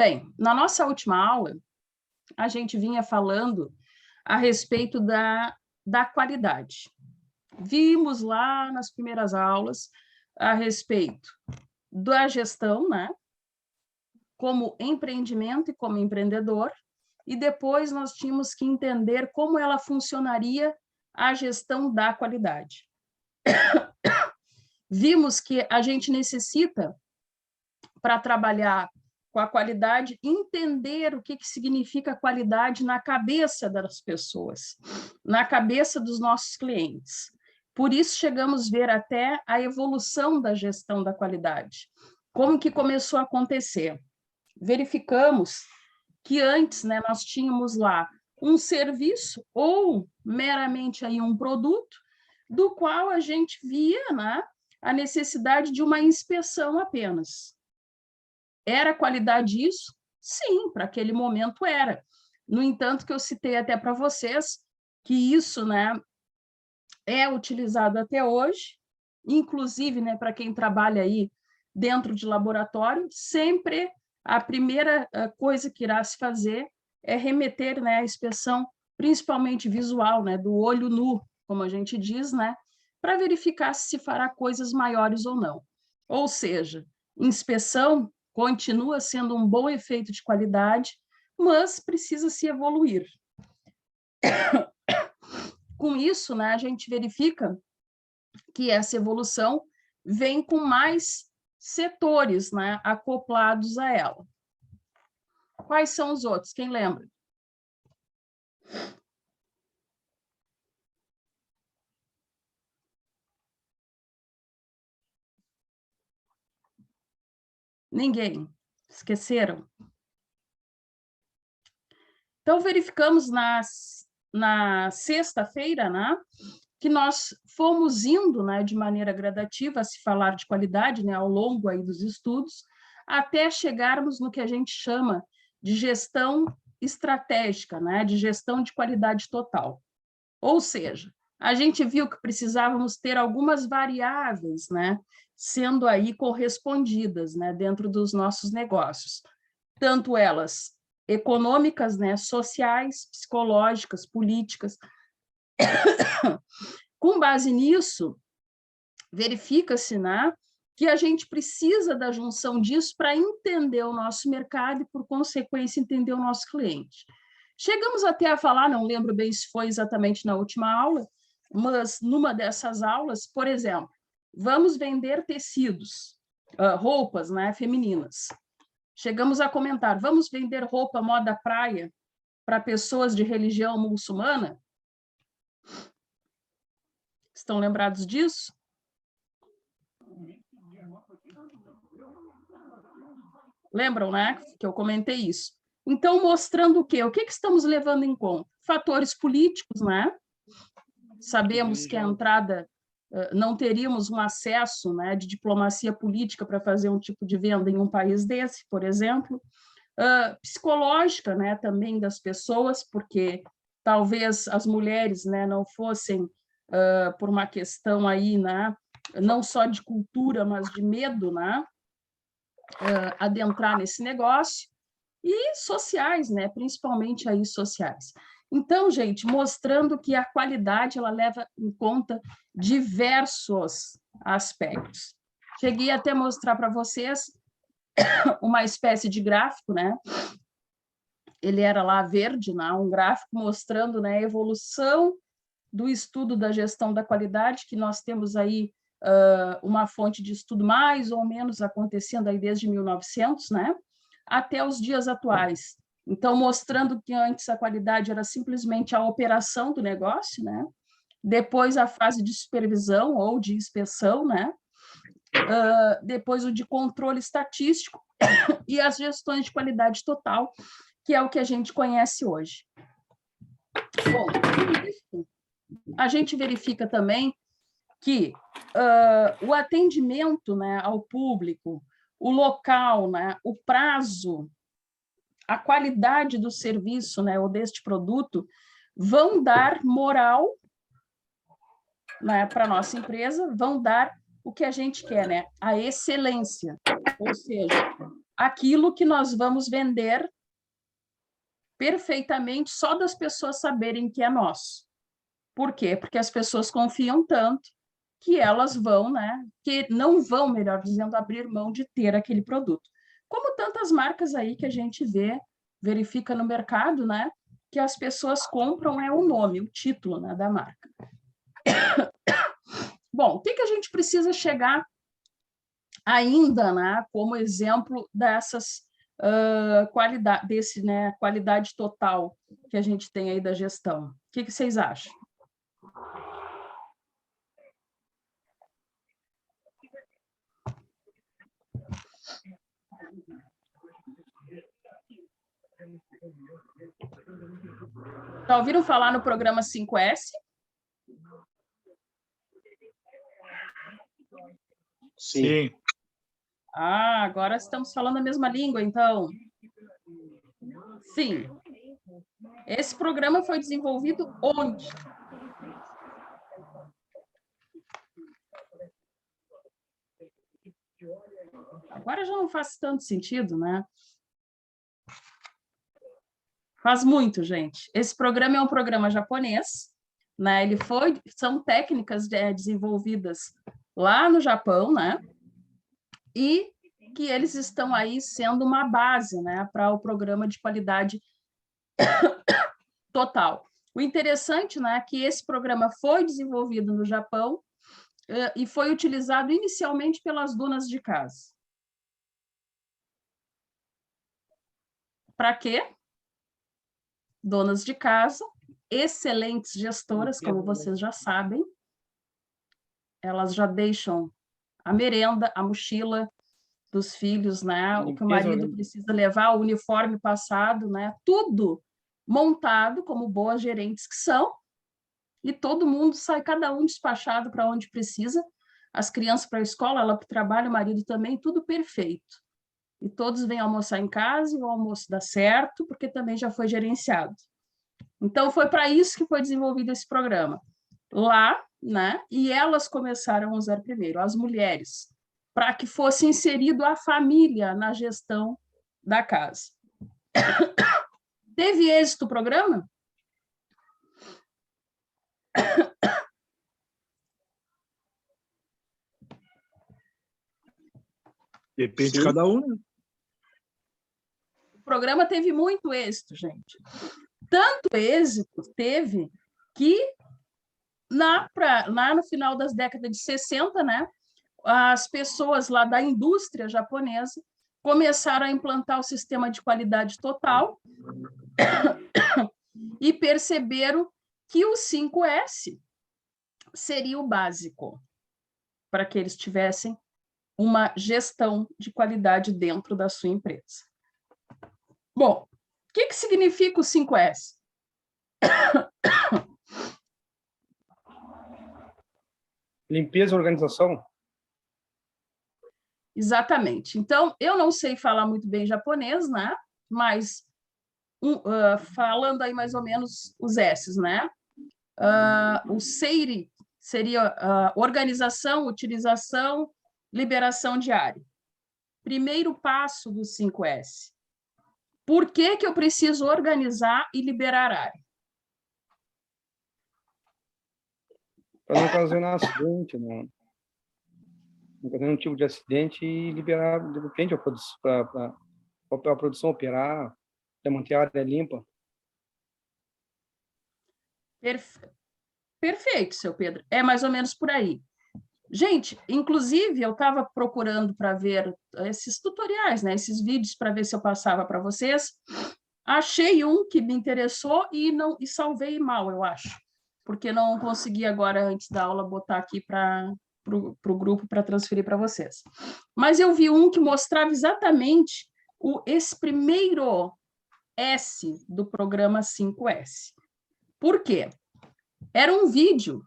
Bem, na nossa última aula, a gente vinha falando a respeito da qualidade. Vimos lá nas primeiras aulas a respeito da gestão, né? Como empreendimento e como empreendedor, e depois nós tínhamos que entender como ela funcionaria a gestão da qualidade. Vimos que a gente necessita, para trabalhar com a qualidade, entender o que significa qualidade na cabeça das pessoas, na cabeça dos nossos clientes. Por isso, chegamos a ver até a evolução da gestão da qualidade. Como que começou a acontecer? Verificamos que antes, né, nós tínhamos lá um serviço ou meramente aí um produto, do qual a gente via, né, a necessidade de uma inspeção apenas. Era qualidade isso? Sim, para aquele momento era. No entanto, que eu citei até para vocês, que isso, né, é utilizado até hoje, inclusive, né, para quem trabalha aí dentro de laboratório, sempre a primeira coisa que irá se fazer é remeter, né, a inspeção, principalmente visual, né, do olho nu, como a gente diz, né, para verificar se fará coisas maiores ou não. Ou seja, inspeção continua sendo um bom efeito de qualidade, mas precisa se evoluir. Com isso, né, a gente verifica que essa evolução vem com mais setores, né, acoplados a ela. Quais são os outros? Quem lembra? Ninguém? Esqueceram? Então, verificamos na sexta-feira, né, que nós fomos indo, né, de maneira gradativa a se falar de qualidade, né, ao longo aí dos estudos, até chegarmos no que a gente chama de gestão estratégica, né, de gestão de qualidade total. Ou seja, a gente viu que precisávamos ter algumas variáveis, né, sendo aí correspondidas, né, dentro dos nossos negócios, tanto elas econômicas, né, sociais, psicológicas, políticas. Com base nisso, verifica-se, né, que a gente precisa da junção disso para entender o nosso mercado e, por consequência, entender o nosso cliente. Chegamos até a falar, não lembro bem se foi exatamente na última aula, mas numa dessas aulas, por exemplo, vamos vender tecidos, roupas, né, femininas. Chegamos a comentar, vamos vender roupa moda praia para pessoas de religião muçulmana? Estão lembrados disso? Lembram, né, que eu comentei isso? Então, mostrando o quê? O que estamos levando em conta? Fatores políticos, né? Sabemos que a entrada, não teríamos um acesso, né, de diplomacia política para fazer um tipo de venda em um país desse, por exemplo. Psicológica, né, também das pessoas, porque talvez as mulheres, né, não fossem, por uma questão aí, né, não só de cultura, mas de medo, né, adentrar nesse negócio, e sociais, né, principalmente aí sociais. Então, gente, mostrando que a qualidade ela leva em conta diversos aspectos. Cheguei até a mostrar para vocês uma espécie de gráfico, né? Ele era lá verde, né? Um gráfico mostrando, né, a evolução do estudo da gestão da qualidade, que nós temos aí uma fonte de estudo mais ou menos acontecendo aí desde 1900, né? Até os dias atuais. Então, mostrando que antes a qualidade era simplesmente a operação do negócio, né? Depois a fase de supervisão ou de inspeção, né? Depois o de controle estatístico e as gestões de qualidade total, que é o que a gente conhece hoje. Bom, com isso, a gente verifica também que o atendimento, né, ao público, o local, né, o prazo, a qualidade do serviço, né, ou deste produto, vão dar moral, né, para a nossa empresa, vão dar o que a gente quer, né, a excelência, ou seja, aquilo que nós vamos vender perfeitamente só das pessoas saberem que é nosso. Por quê? Porque as pessoas confiam tanto que elas vão, né, que não vão, melhor dizendo, abrir mão de ter aquele produto. Como tantas marcas aí que a gente verifica no mercado, né, que as pessoas compram é o nome, o título, né, da marca. Bom, o que a gente precisa chegar ainda, né, como exemplo dessas né, qualidade total que a gente tem aí da gestão? O que vocês acham? Já ouviram falar no programa 5S? Sim. Ah, agora estamos falando a mesma língua, então. Sim. Esse programa foi desenvolvido onde? Agora já não faz tanto sentido, né? Faz muito, gente. Esse programa é um programa japonês, né? São técnicas desenvolvidas lá no Japão, né? E que eles estão aí sendo uma base, né, para o programa de qualidade total. O interessante, né, é que esse programa foi desenvolvido no Japão e foi utilizado inicialmente pelas donas de casa. Para quê? Donas de casa, excelentes gestoras, como vocês já sabem, elas já deixam a merenda, a mochila dos filhos, né? O que o marido precisa levar, o uniforme passado, né? Tudo montado como boas gerentes que são, e todo mundo sai, cada um despachado para onde precisa, as crianças para a escola, ela para o trabalho, o marido também, tudo perfeito. E todos vêm almoçar em casa e o almoço dá certo, porque também já foi gerenciado. Então, foi para isso que foi desenvolvido esse programa. Lá, né? E elas começaram a usar primeiro, as mulheres, para que fosse inserido a família na gestão da casa. Teve êxito o programa? Depende de cada um, né? O programa teve muito êxito, gente. Tanto êxito teve que, lá no final das décadas de 60, né, as pessoas lá da indústria japonesa começaram a implantar o sistema de qualidade total e perceberam que o 5S seria o básico para que eles tivessem uma gestão de qualidade dentro da sua empresa. Bom, o que significa o 5S? Limpeza e organização? Exatamente. Então, eu não sei falar muito bem japonês, né? Mas falando aí mais ou menos os S's, né? O SEIRI seria organização, utilização, liberação de área. Primeiro passo do 5S. Por que eu preciso organizar e liberar área? Para não ocasionar acidente, não ocasionar nenhum tipo de acidente e liberar, de repente, para a produção operar, para manter a área limpa. Perfeito, seu Pedro. É mais ou menos por aí. Gente, inclusive, eu estava procurando para ver esses tutoriais, né? Esses vídeos, para ver se eu passava para vocês. Achei um que me interessou e salvei mal, eu acho, porque não consegui agora, antes da aula, botar aqui para o grupo para transferir para vocês. Mas eu vi um que mostrava exatamente esse primeiro S do programa 5S. Por quê? Era um vídeo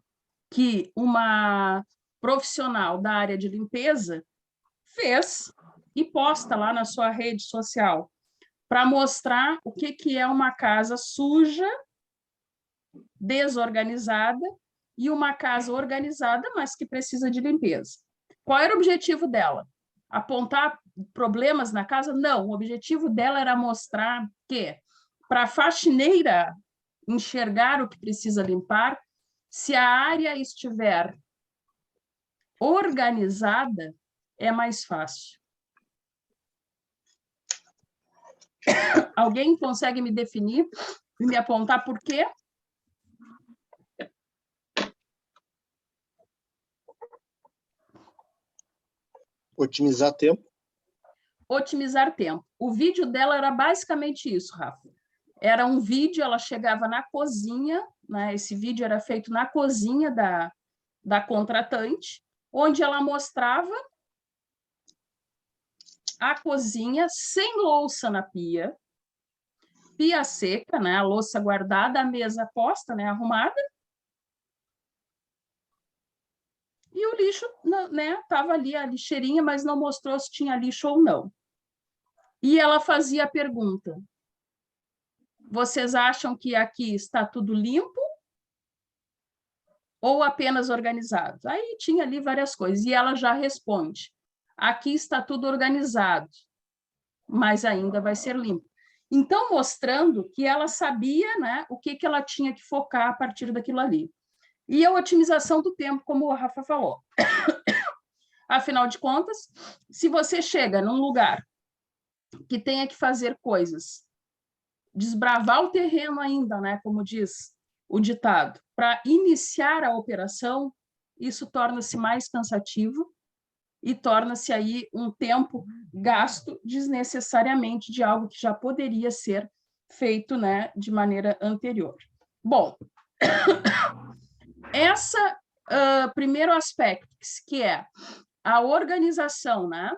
que uma profissional da área de limpeza fez e posta lá na sua rede social para mostrar o que é uma casa suja, desorganizada, e uma casa organizada, mas que precisa de limpeza. Qual era o objetivo dela? Apontar problemas na casa? Não, o objetivo dela era mostrar que, para a faxineira enxergar o que precisa limpar, se a área estiver organizada, é mais fácil. Alguém consegue me definir e me apontar por quê? Otimizar tempo. Otimizar tempo. O vídeo dela era basicamente isso, Rafa. Era um vídeo, ela chegava na cozinha, né? Esse vídeo era feito na cozinha da contratante, onde ela mostrava a cozinha sem louça na pia, pia seca, né? A louça guardada, a mesa posta, né? Arrumada. E o lixo, né? Estava ali a lixeirinha, mas não mostrou se tinha lixo ou não. E ela fazia a pergunta: vocês acham que aqui está tudo limpo ou apenas organizado? Aí tinha ali várias coisas. E ela já responde: aqui está tudo organizado, mas ainda vai ser limpo. Então, mostrando que ela sabia, né, o que ela tinha que focar a partir daquilo ali. E a otimização do tempo, como o Rafa falou. Afinal de contas, se você chega num lugar que tenha que fazer coisas, desbravar o terreno ainda, né, como diz o ditado, para iniciar a operação, isso torna-se mais cansativo e torna-se aí um tempo gasto desnecessariamente de algo que já poderia ser feito, né, de maneira anterior. Bom, essa primeiro aspecto, que é a organização, né,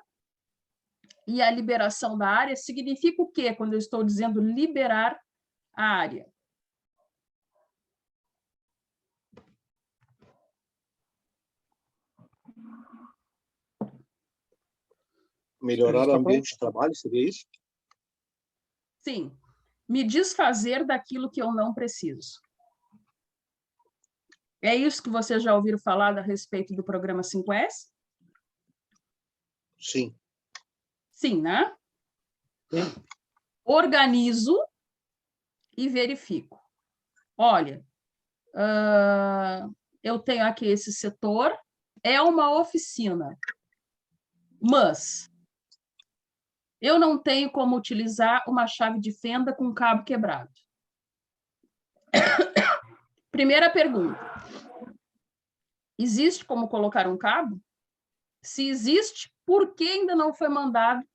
e a liberação da área, significa o quê quando eu estou dizendo liberar a área? Melhorar o ambiente de trabalho, seria isso? Sim. Me desfazer daquilo que eu não preciso. É isso que vocês já ouviram falar a respeito do programa 5S? Sim. Sim, né? Sim. Organizo e verifico. Olha, eu tenho aqui esse setor, é uma oficina, mas eu não tenho como utilizar uma chave de fenda com cabo quebrado. Primeira pergunta: existe como colocar um cabo? Se existe, por que ainda não foi mandado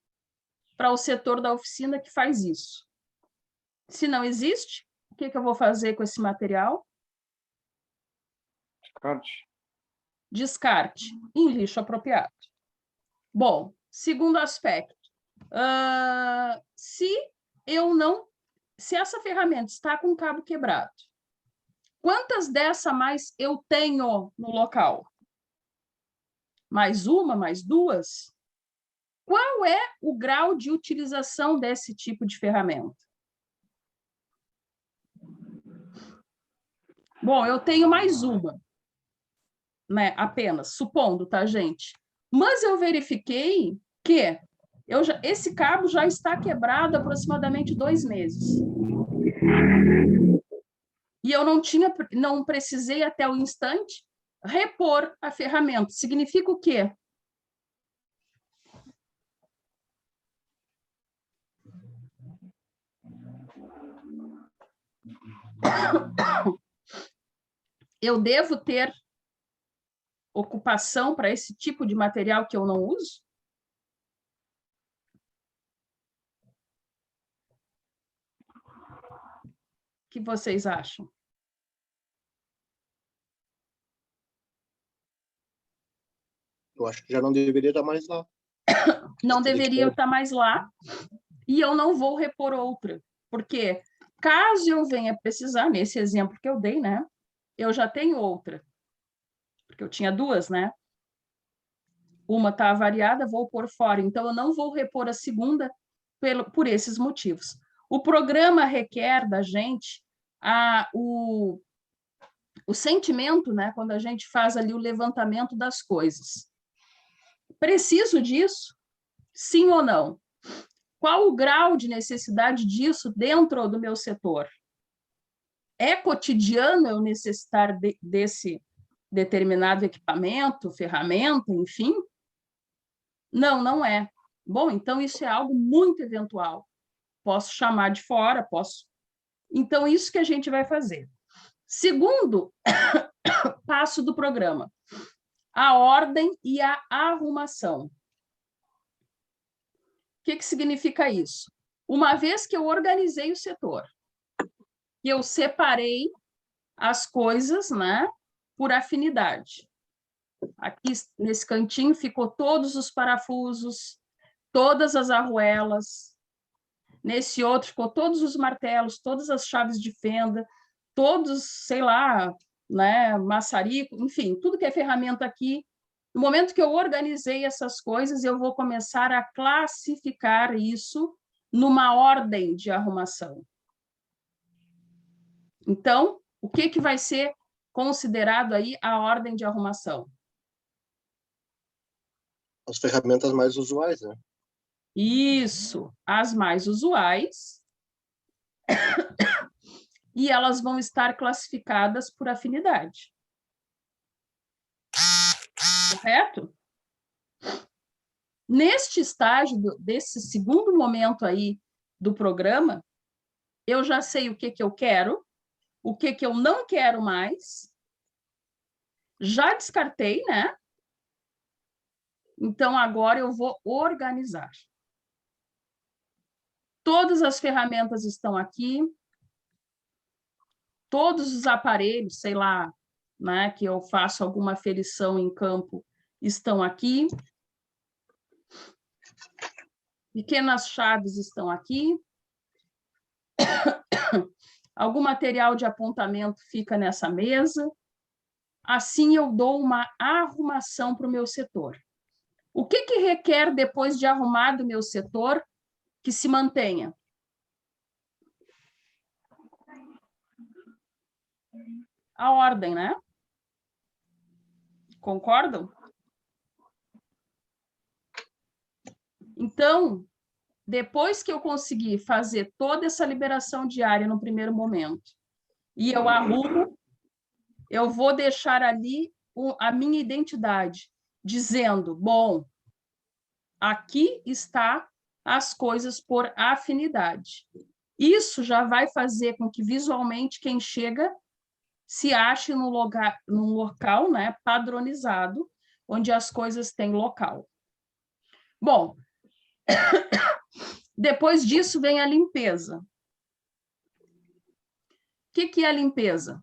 para o setor da oficina que faz isso? Se não existe, o que eu vou fazer com esse material? Descarte. Descarte em lixo apropriado. Bom, segundo aspecto, se essa ferramenta está com cabo quebrado, quantas dessa mais eu tenho no local? Mais uma, mais duas? Qual é o grau de utilização desse tipo de ferramenta? Bom, eu tenho mais uma, né, apenas, supondo, tá, gente? Mas eu verifiquei que esse cabo já está quebrado há aproximadamente 2 meses. E eu não precisei até o instante repor a ferramenta. Significa o quê? Eu devo ter ocupação para esse tipo de material que eu não uso? O que vocês acham? Eu acho que já não deveria estar mais lá. Não deveria estar mais lá, e eu não vou repor outra, porque caso eu venha precisar, nesse exemplo que eu dei, né, eu já tenho outra, porque eu tinha 2, né? Uma está avariada, vou pôr fora, então eu não vou repor a segunda por esses motivos. O programa requer da gente o sentimento, né, quando a gente faz ali o levantamento das coisas. Preciso disso? Sim ou não? Qual o grau de necessidade disso dentro do meu setor? É cotidiano eu necessitar desse determinado equipamento, ferramenta, enfim? Não, não é. Bom, então isso é algo muito eventual. Posso chamar de fora, posso. Então, isso que a gente vai fazer. Segundo passo do programa, a ordem e a arrumação. O que significa isso? Uma vez que eu organizei o setor, que eu separei as coisas, né, por afinidade. Aqui, nesse cantinho, ficou todos os parafusos, todas as arruelas. Nesse outro, ficou todos os martelos, todas as chaves de fenda, todos, sei lá, né, maçarico, enfim, tudo que é ferramenta aqui. No momento que eu organizei essas coisas, eu vou começar a classificar isso numa ordem de arrumação. Então, o que vai ser considerado aí a ordem de arrumação? As ferramentas mais usuais, né? Isso, as mais usuais. E elas vão estar classificadas por afinidade. Correto? Neste estágio, desse segundo momento aí do programa, eu já sei o que eu quero, o que eu não quero mais, já descartei, né? Então, agora eu vou organizar. Todas as ferramentas estão aqui, todos os aparelhos, sei lá, né, que eu faço alguma aferição em campo, estão aqui. Pequenas chaves estão aqui. Algum material de apontamento fica nessa mesa. Assim, eu dou uma arrumação para o meu setor. O que requer, depois de arrumado o meu setor, que se mantenha? A ordem, né? Concordam? Então, depois que eu conseguir fazer toda essa liberação diária no primeiro momento, e eu arrumo, eu vou deixar ali a minha identidade, dizendo, bom, aqui está as coisas por afinidade. Isso já vai fazer com que visualmente quem chega se ache num local, né, padronizado, onde as coisas têm local. Bom, depois disso vem a limpeza. O que é a limpeza?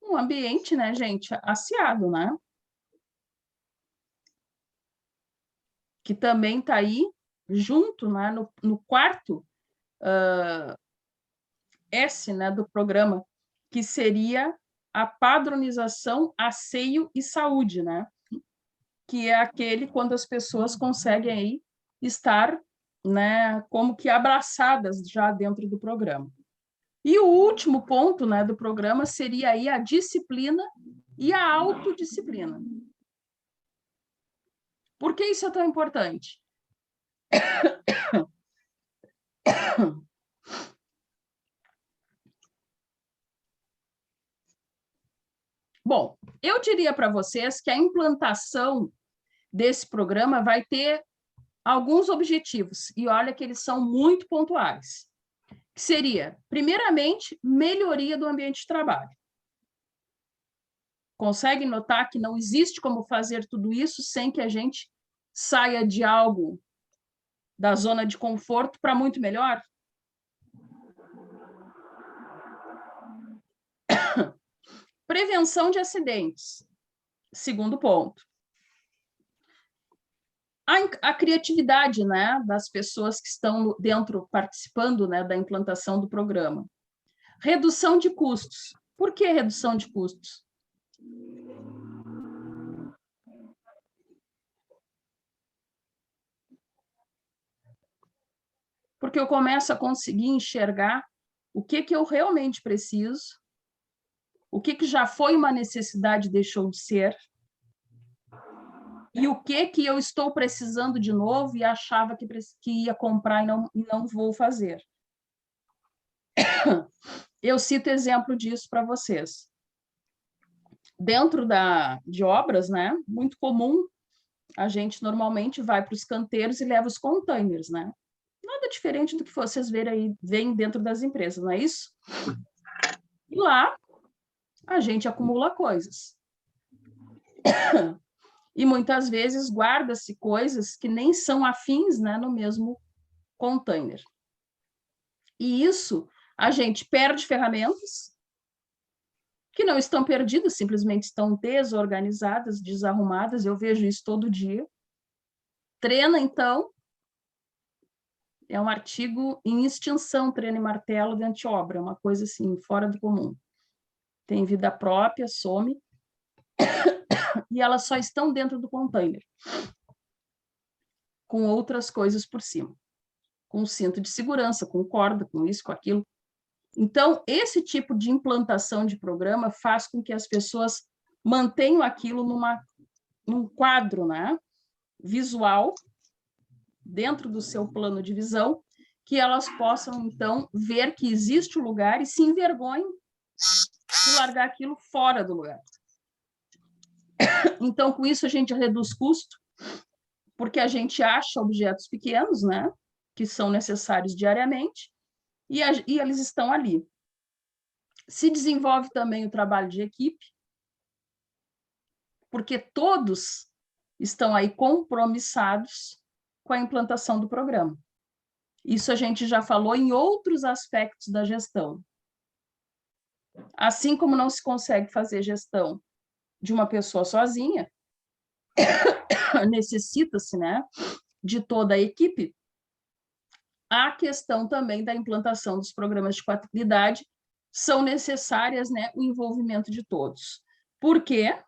Um ambiente, né, gente, asseado, né? Que também está aí junto, né, no quarto S, né, do programa, que seria a padronização, asseio e saúde, né? Que é aquele quando as pessoas conseguem aí estar, né, como que abraçadas já dentro do programa. E o último ponto, né, do programa seria aí a disciplina e a autodisciplina. Por que isso é tão importante? Bom, eu diria para vocês que a implantação desse programa vai ter alguns objetivos, e olha que eles são muito pontuais. Que seria, primeiramente, melhoria do ambiente de trabalho. Consegue notar que não existe como fazer tudo isso sem que a gente saia de algo da zona de conforto para muito melhor? Prevenção de acidentes. Segundo ponto. A criatividade, né, das pessoas que estão dentro, participando, né, da implantação do programa. Redução de custos. Por que redução de custos? porque eu começo a conseguir enxergar o que eu realmente preciso, o que já foi uma necessidade e deixou de ser, e o que eu estou precisando de novo e achava que ia comprar e não vou fazer. Eu cito exemplo disso para vocês. Dentro de obras, né, muito comum, a gente normalmente vai para os canteiros e leva os containers, né? Nada diferente do que vocês veem dentro das empresas, não é isso? E lá, a gente acumula coisas. E muitas vezes guarda-se coisas que nem são afins, né, no mesmo container. E isso, a gente perde ferramentas que não estão perdidas, simplesmente estão desorganizadas, desarrumadas, eu vejo isso todo dia. Treina, então, é um artigo em extinção, treino e martelo de anti-obra, uma coisa assim, fora do comum. Tem vida própria, some, e elas só estão dentro do container, com outras coisas por cima, com cinto de segurança, com corda, com isso, com aquilo. Então, esse tipo de implantação de programa faz com que as pessoas mantenham aquilo num quadro, né, visual, dentro do seu plano de visão, que elas possam, então, ver que existe o lugar e se envergonhem de largar aquilo fora do lugar. Então, com isso, a gente reduz custo, porque a gente acha objetos pequenos, né, que são necessários diariamente, e eles estão ali. Se desenvolve também o trabalho de equipe, porque todos estão aí compromissados com a implantação do programa. Isso a gente já falou em outros aspectos da gestão. Assim como não se consegue fazer gestão de uma pessoa sozinha, necessita-se, né, de toda a equipe, a questão também da implantação dos programas de qualidade são necessárias, né, o envolvimento de todos. Por quê?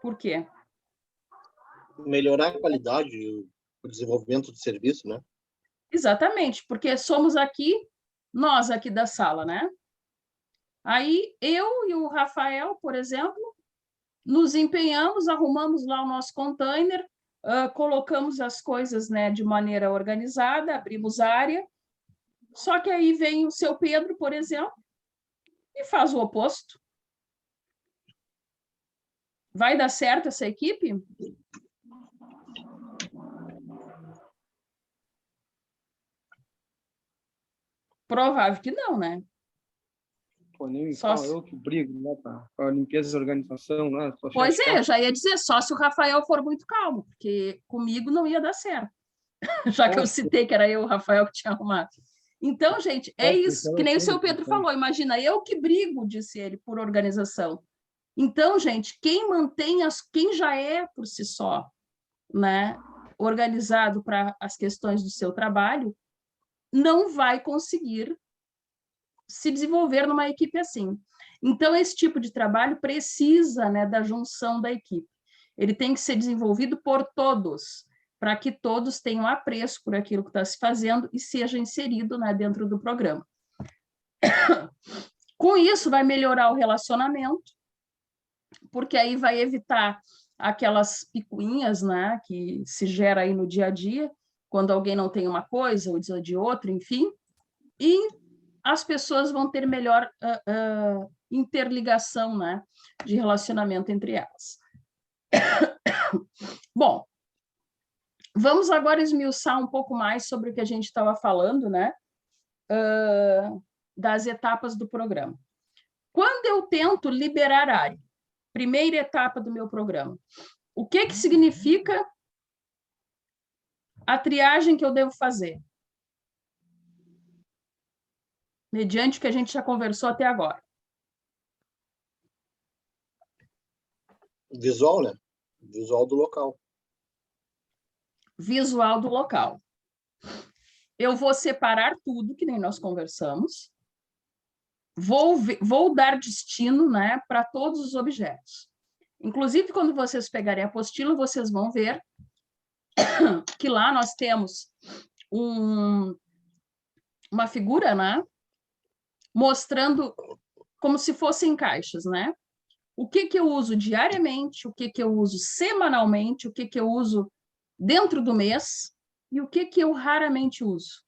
Por quê? Melhorar a qualidade e o desenvolvimento do serviço, né? Exatamente, porque somos nós aqui da sala, né? Aí eu e o Rafael, por exemplo, nos empenhamos, arrumamos lá o nosso container, colocamos as coisas, né, de maneira organizada, abrimos área, só que aí vem o seu Pedro, por exemplo, e faz o oposto. Vai dar certo essa equipe? Provável que não, né? Pô, nem fala, eu que brigo, né, para limpeza e organização, né? Pois é, eu já ia dizer, só se o Rafael for muito calmo, porque comigo não ia dar certo. Já que eu citei que era eu, o Rafael, que tinha arrumado. Então, gente, é isso, que nem o seu Pedro falou, imagina, eu que brigo, disse ele, por organização. Então, gente, quem já é por si só, né, organizado para as questões do seu trabalho, não vai conseguir se desenvolver numa equipe assim. Então, esse tipo de trabalho precisa, né, da junção da equipe. Ele tem que ser desenvolvido por todos, para que todos tenham apreço por aquilo que está se fazendo e seja inserido, né, dentro do programa. Com isso, vai melhorar o relacionamento, porque aí vai evitar aquelas picuinhas, né, que se gera aí no dia a dia, quando alguém não tem uma coisa ou diz de outra, enfim, e as pessoas vão ter melhor interligação, né, de relacionamento entre elas. Bom, vamos agora esmiuçar um pouco mais sobre o que a gente estava falando, né, das etapas do programa. Quando eu tento liberar área, primeira etapa do meu programa, o que significa a triagem que eu devo fazer? Mediante o que a gente já conversou até agora. Visual, né? Visual do local. Visual do local. Eu vou separar tudo, que nem nós conversamos. Vou dar destino, né, para todos os objetos. Inclusive, quando vocês pegarem a apostila, vocês vão ver que lá nós temos uma figura, né, mostrando como se fossem caixas, né? O que eu uso diariamente, o que eu uso semanalmente, o que eu uso dentro do mês e o que eu raramente uso.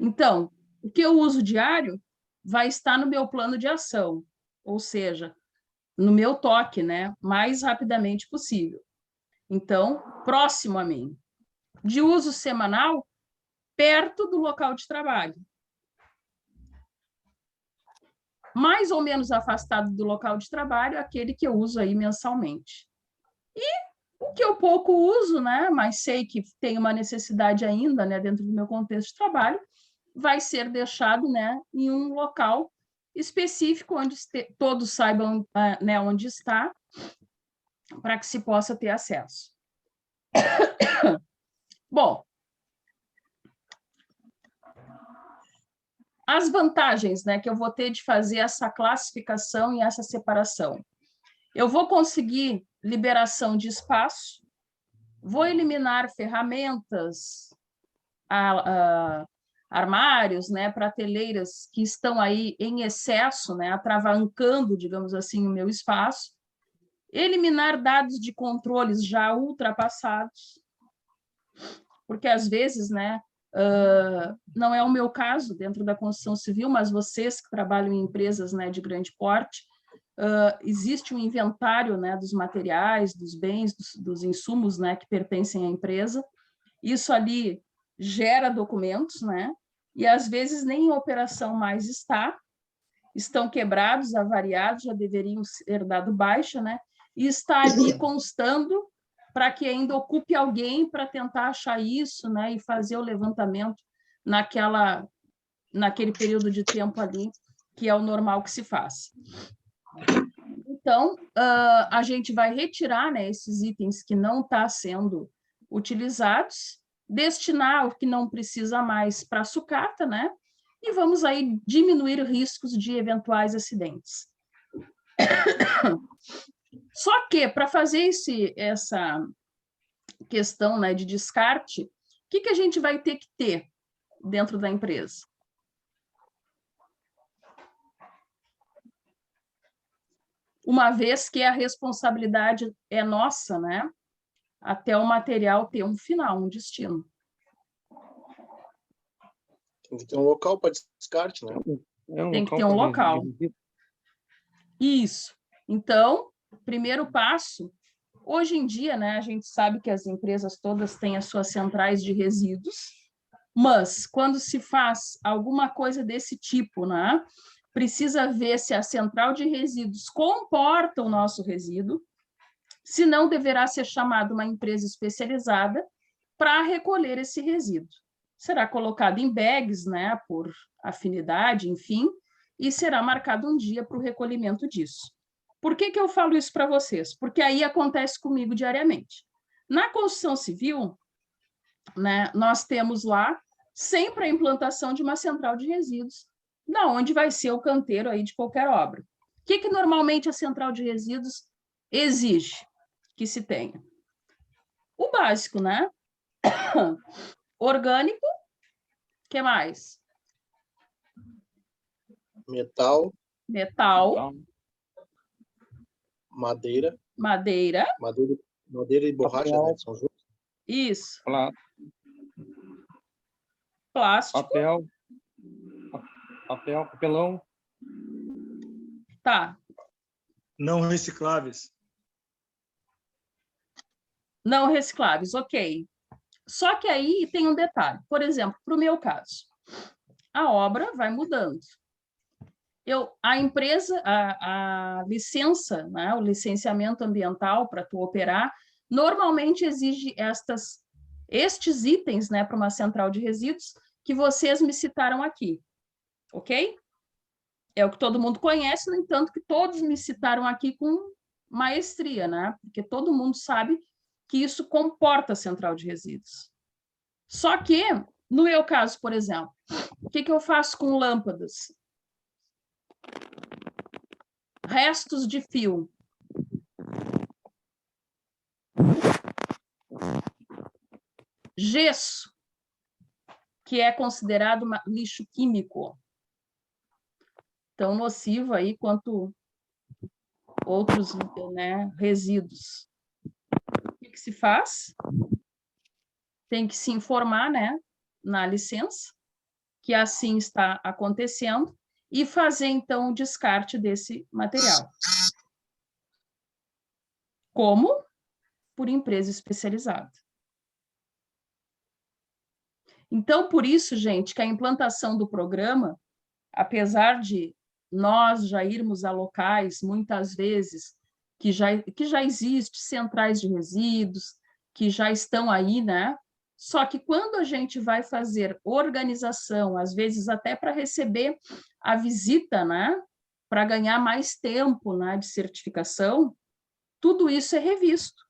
Então, o que eu uso diário vai estar no meu plano de ação, ou seja, no meu toque, né, mais rapidamente possível. Então, próximo a mim. De uso semanal, perto do local de trabalho. Mais ou menos afastado do local de trabalho, aquele que eu uso aí mensalmente. E o que eu pouco uso, né, mas sei que tem uma necessidade ainda, né, dentro do meu contexto de trabalho, vai ser deixado, né, em um local específico onde todos saibam, né, onde está, para que se possa ter acesso. Bom, as vantagens, né, que eu vou ter de fazer essa classificação e essa separação. Eu vou conseguir liberação de espaço, vou eliminar ferramentas, armários, né, prateleiras que estão aí em excesso, né, atravancando, digamos assim, o meu espaço, eliminar dados de controles já ultrapassados, porque às vezes, né, não é o meu caso dentro da construção civil, mas vocês que trabalham em empresas, né, de grande porte, existe um inventário, né, dos materiais, dos bens, dos insumos, né, que pertencem à empresa. Isso ali gera documentos, né, e às vezes nem em operação mais estão quebrados, avariados, já deveriam ser dado baixa, né, e está ali constando para que ainda ocupe alguém para tentar achar isso, né, e fazer o levantamento naquele período de tempo ali, que é o normal que se faz. Então, a gente vai retirar, né, esses itens que não estão sendo utilizados, destinar o que não precisa mais para a sucata, né, e vamos aí diminuir riscos de eventuais acidentes. Só que, para fazer essa questão, né, de descarte, o que a gente vai ter que ter dentro da empresa? Uma vez que a responsabilidade é nossa, né, até o material ter um final, um destino. Tem que ter um local para descarte, né? Tem que ter um local. Isso. Então, primeiro passo, hoje em dia, né, a gente sabe que as empresas todas têm as suas centrais de resíduos, mas quando se faz alguma coisa desse tipo, né, precisa ver se a central de resíduos comporta o nosso resíduo, se não deverá ser chamada uma empresa especializada para recolher esse resíduo. Será colocado em bags, né, por afinidade, enfim, e será marcado um dia para o recolhimento disso. Por que eu falo isso para vocês? Porque aí acontece comigo diariamente. Na construção civil, né, nós temos lá sempre a implantação de uma central de resíduos, da onde vai ser o canteiro aí de qualquer obra. O que normalmente a central de resíduos exige que se tenha? O básico, né? Orgânico, o que mais? Metal. Madeira e borracha, né? São juntos. Isso. Plástico. Papelão. Tá. Não recicláveis. Não recicláveis, ok. Só que aí tem um detalhe. Por exemplo, para o meu caso, a obra vai mudando. A empresa, a licença, né, o licenciamento ambiental para tu operar, normalmente exige estes itens, né, para uma central de resíduos que vocês me citaram aqui, ok? É o que todo mundo conhece, no entanto, que todos me citaram aqui com maestria, né? Porque todo mundo sabe que isso comporta central de resíduos. Só que, no meu caso, por exemplo, o que eu faço com lâmpadas? Restos de fio. Gesso, que é considerado lixo químico, tão nocivo aí quanto outros, né, resíduos. O que se faz? Tem que se informar, né, na licença, que assim está acontecendo, e fazer, então, o descarte desse material. Como? Por empresa especializada. Então, por isso, gente, que a implantação do programa, apesar de nós já irmos a locais, muitas vezes, que já existe centrais de resíduos, que já estão aí, né? Só que quando a gente vai fazer organização, às vezes até para receber a visita, né? Para ganhar mais tempo, né, de certificação, tudo isso é revisto.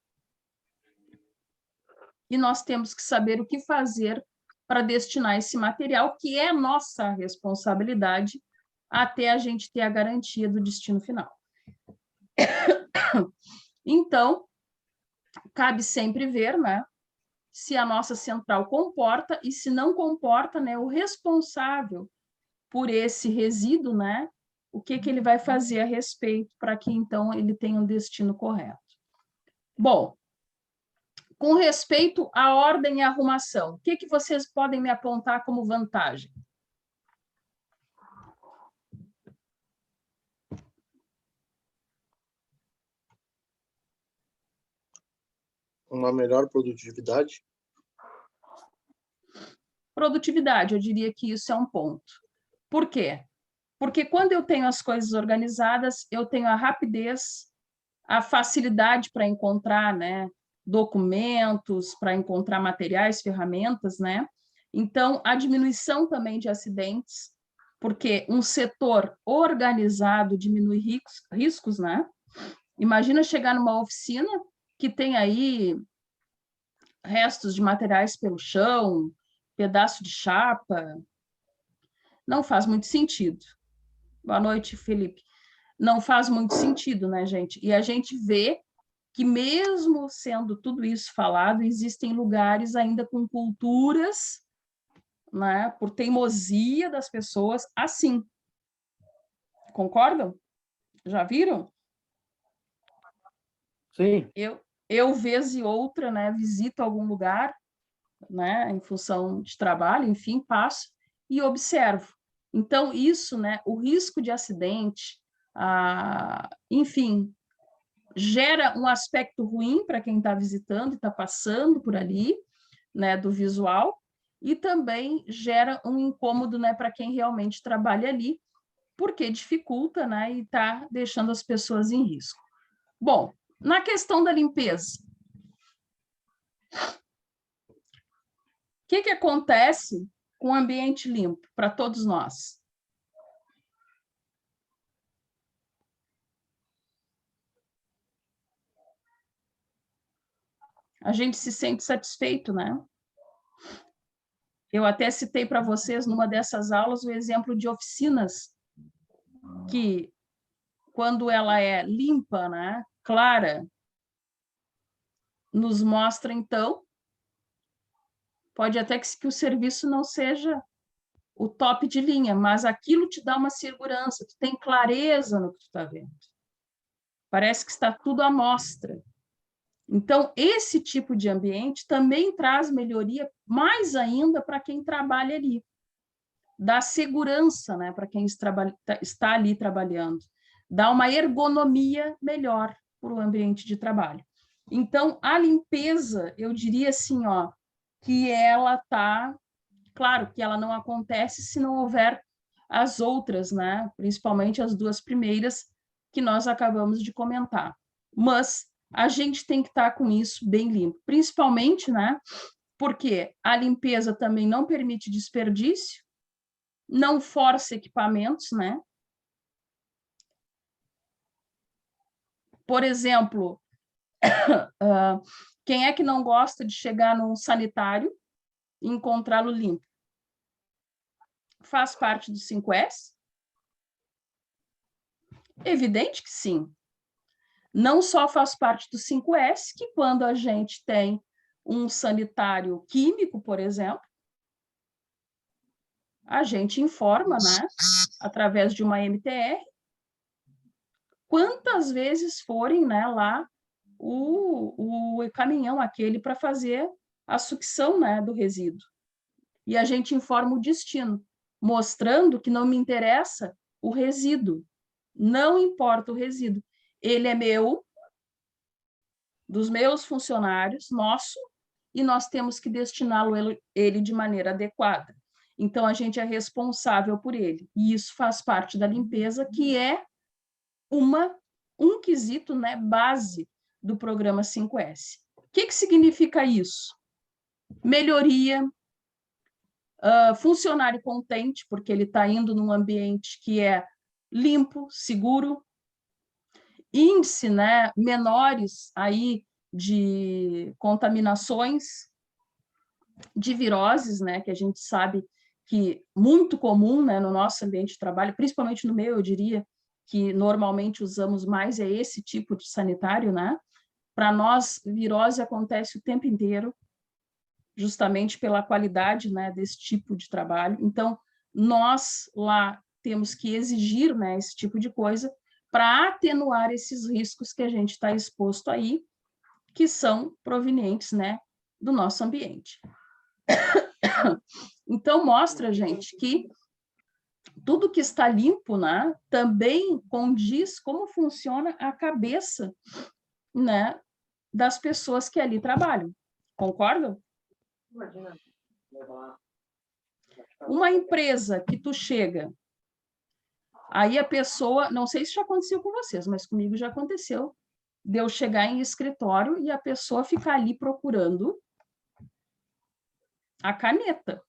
E nós temos que saber o que fazer para destinar esse material, que é nossa responsabilidade, até a gente ter a garantia do destino final. Então, cabe sempre ver, né, se a nossa central comporta, e se não comporta, né, o responsável por esse resíduo, né, o que ele vai fazer a respeito para que, então, ele tenha um destino correto. Bom, com respeito à ordem e arrumação, o que vocês podem me apontar como vantagem? Uma melhor produtividade. Produtividade, eu diria que isso é um ponto. Por quê? Porque quando eu tenho as coisas organizadas, eu tenho a rapidez, a facilidade para encontrar, né, documentos, para encontrar materiais, ferramentas, né? Então, a diminuição também de acidentes, porque um setor organizado diminui riscos, né? Imagina chegar numa oficina que tem aí restos de materiais pelo chão, pedaço de chapa. Não faz muito sentido. Boa noite, Felipe. Não faz muito sentido, né, gente? E a gente vê que mesmo sendo tudo isso falado, existem lugares ainda com culturas, né, por teimosia das pessoas, assim. Concordam? Já viram? Sim. Eu vez e outra, né, visito algum lugar, né, em função de trabalho, enfim, passo e observo. Então, isso, né, o risco de acidente, enfim, gera um aspecto ruim para quem está visitando e está passando por ali, né, do visual, e também gera um incômodo, né, para quem realmente trabalha ali, porque dificulta, né, e está deixando as pessoas em risco. Bom, na questão da limpeza, o que acontece com o ambiente limpo para todos nós? A gente se sente satisfeito, né? Eu até citei para vocês, numa dessas aulas, o exemplo de oficinas, que, quando ela é limpa, né, clara, nos mostra, então, pode até que o serviço não seja o top de linha, mas aquilo te dá uma segurança, tu tem clareza no que tu está vendo. Parece que está tudo à mostra. Então, esse tipo de ambiente também traz melhoria, mais ainda para quem trabalha ali. Dá segurança, né, para quem está ali trabalhando. Dá uma ergonomia melhor para o ambiente de trabalho. Então, a limpeza, eu diria assim, ó, que ela está... Claro que ela não acontece se não houver as outras, né? Principalmente as duas primeiras que nós acabamos de comentar. Mas a gente tem que estar com isso bem limpo, principalmente, né? Porque a limpeza também não permite desperdício, não força equipamentos, né? Por exemplo, quem é que não gosta de chegar num sanitário e encontrá-lo limpo? Faz parte do 5S? Evidente que sim. Não só faz parte do 5S, que quando a gente tem um sanitário químico, por exemplo, a gente informa, né, através de uma MTR, quantas vezes forem, né, lá o caminhão aquele para fazer a sucção, né, do resíduo. E a gente informa o destino, mostrando que não me interessa o resíduo, não importa o resíduo. Ele é meu, dos meus funcionários, nosso, e nós temos que destiná-lo ele de maneira adequada. Então, a gente é responsável por ele. E isso faz parte da limpeza, que é um quesito, né, base do programa 5S. O que significa isso? Melhoria, funcionário contente, porque ele está indo num ambiente que é limpo, seguro, índice, né, menores aí de contaminações, de viroses, né, que a gente sabe que muito comum, né, no nosso ambiente de trabalho, principalmente no meu, eu diria que normalmente usamos mais é esse tipo de sanitário, né? Para nós, virose acontece o tempo inteiro, justamente pela qualidade, né, desse tipo de trabalho. Então, nós lá temos que exigir, né, esse tipo de coisa para atenuar esses riscos que a gente está exposto aí, que são provenientes, né, do nosso ambiente. Então, mostra, gente, que tudo que está limpo, né, também condiz como funciona a cabeça, né, das pessoas que ali trabalham. Concordam? Uma empresa que tu chega, aí a pessoa, não sei se já aconteceu com vocês, mas comigo já aconteceu, de eu chegar em escritório e a pessoa ficar ali procurando a caneta.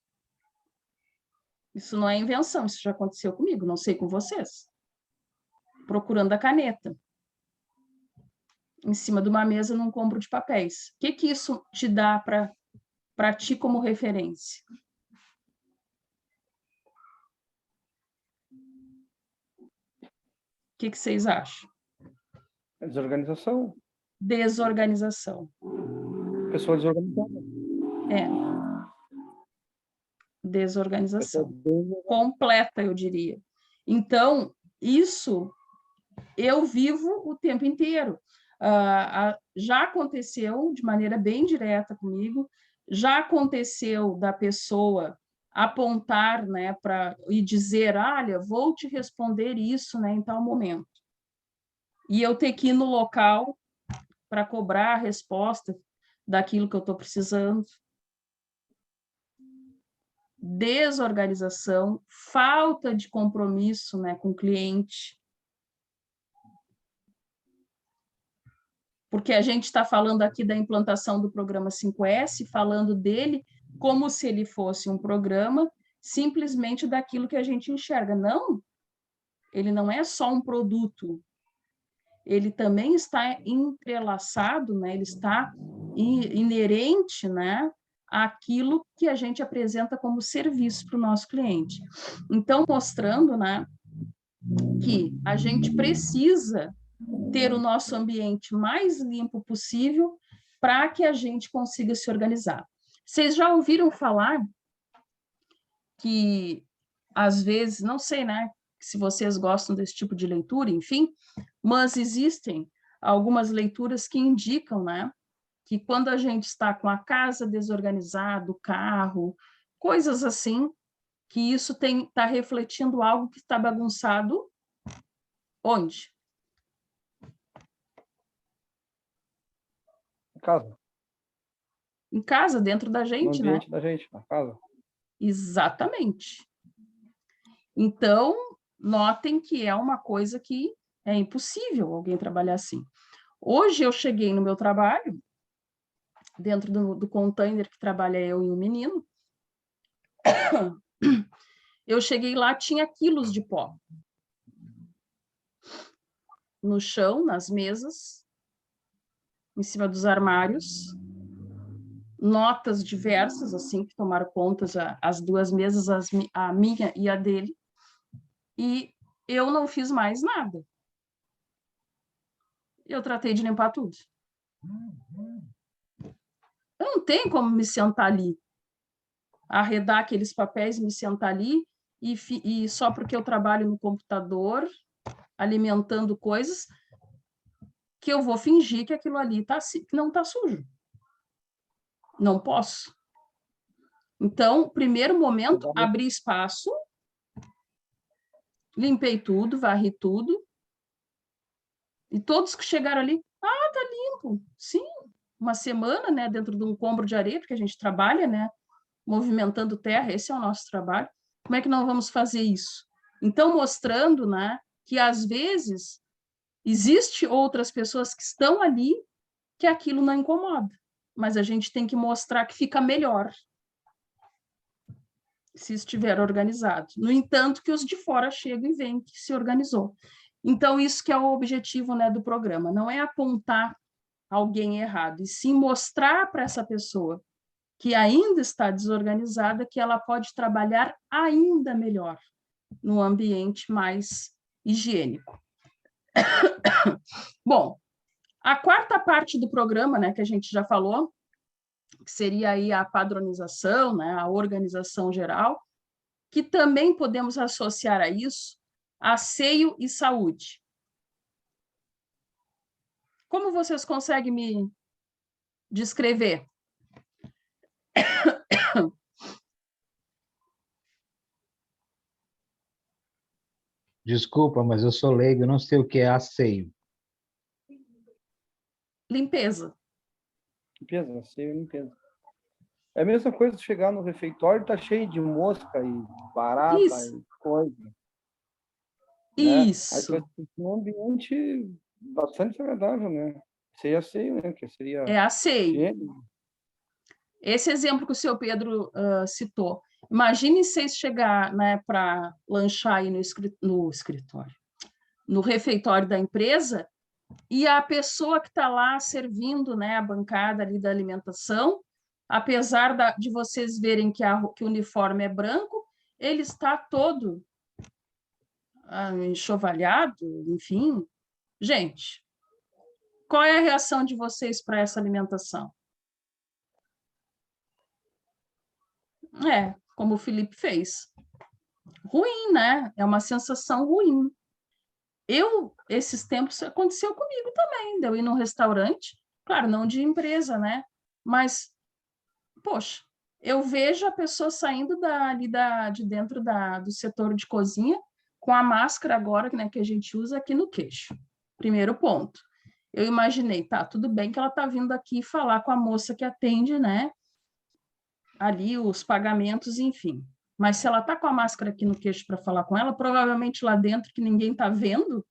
Isso não é invenção, isso já aconteceu comigo, não sei com vocês. Procurando a caneta. Em cima de uma mesa num compro de papéis. O que isso te dá para ti como referência? O que vocês acham? Desorganização. Desorganização. Pessoa desorganizada. Desorganização. Completa, eu diria. Então, isso eu vivo o tempo inteiro. Já aconteceu de maneira bem direta comigo, já aconteceu da pessoa apontar, né, e dizer, olha, vou te responder isso, né, em tal momento. E eu ter que ir no local para cobrar a resposta daquilo que eu estou precisando. Desorganização, falta de compromisso, né, com o cliente. Porque a gente está falando aqui da implantação do programa 5S, falando dele como se ele fosse um programa simplesmente daquilo que a gente enxerga. Não, ele não é só um produto, ele também está entrelaçado, né? Ele está inerente, né, àquilo que a gente apresenta como serviço para o nosso cliente. Então, mostrando, né, que a gente precisa ter o nosso ambiente mais limpo possível para que a gente consiga se organizar. Vocês já ouviram falar que, às vezes, não sei, né, se vocês gostam desse tipo de leitura, enfim, mas existem algumas leituras que indicam, né, que quando a gente está com a casa desorganizada, o carro, coisas assim, que isso está refletindo algo que está bagunçado onde? Em casa. Em casa, dentro da gente, no ambiente né? da gente, na casa. Exatamente. Então, notem que é uma coisa que é impossível alguém trabalhar assim. Hoje eu cheguei no meu trabalho, dentro do container que trabalha eu e o menino, eu cheguei lá, tinha quilos de pó. No chão, nas mesas, em cima dos armários, notas diversas, assim, que tomaram conta, as duas mesas, a minha e a dele, e eu não fiz mais nada. Eu tratei de limpar tudo. Eu não tem como me sentar ali, arredar aqueles papéis, me sentar ali, e só porque eu trabalho no computador, alimentando coisas, que eu vou fingir que aquilo ali não está sujo. Não posso. Então, primeiro momento, abri espaço, limpei tudo, varri tudo, e todos que chegaram ali, tá limpo. Sim, uma semana, né, dentro de um cômodo de areia, porque a gente trabalha, né, movimentando terra, esse é o nosso trabalho. Como é que nós vamos fazer isso? Então, mostrando, né, que às vezes existe outras pessoas que estão ali que aquilo não incomoda, mas a gente tem que mostrar que fica melhor se estiver organizado. No entanto, que os de fora chegam e veem que se organizou. Então, isso que é o objetivo, né, do programa, não é apontar alguém errado, e sim mostrar para essa pessoa que ainda está desorganizada que ela pode trabalhar ainda melhor num ambiente mais higiênico. Bom, a quarta parte do programa, né, que a gente já falou, que seria aí a padronização, né, a organização geral, que também podemos associar a isso asseio e saúde. Como vocês conseguem me descrever? Desculpa, mas eu sou leigo, eu não sei o que é asseio. Limpeza. Limpeza, asseio, limpeza. É a mesma coisa de chegar no refeitório e tá cheio de mosca e barata Isso. e coisa. Né? Isso. Aí tu vai ter um ambiente bastante desagradável, né? Seria asseio, né? Que seria... É asseio. Esse exemplo que o seu Pedro citou. Imagine vocês chegar, né, para lanchar aí no escritório, no refeitório da empresa, e a pessoa que está lá servindo, né, a bancada ali da alimentação, apesar de vocês verem que o uniforme é branco, ele está todo enxovalhado, enfim. Gente, qual é a reação de vocês para essa alimentação? Como o Felipe fez. Ruim, né? É uma sensação ruim. Esses tempos, aconteceu comigo também, de eu ir num restaurante, claro, não de empresa, né? Mas, poxa, eu vejo a pessoa saindo de dentro do setor de cozinha com a máscara agora, né, que a gente usa aqui no queixo. Primeiro ponto. Eu imaginei, tá, tudo bem que ela está vindo aqui falar com a moça que atende, né? Ali os pagamentos, enfim. Mas se ela está com a máscara aqui no queixo para falar com ela, provavelmente lá dentro, que ninguém está vendo,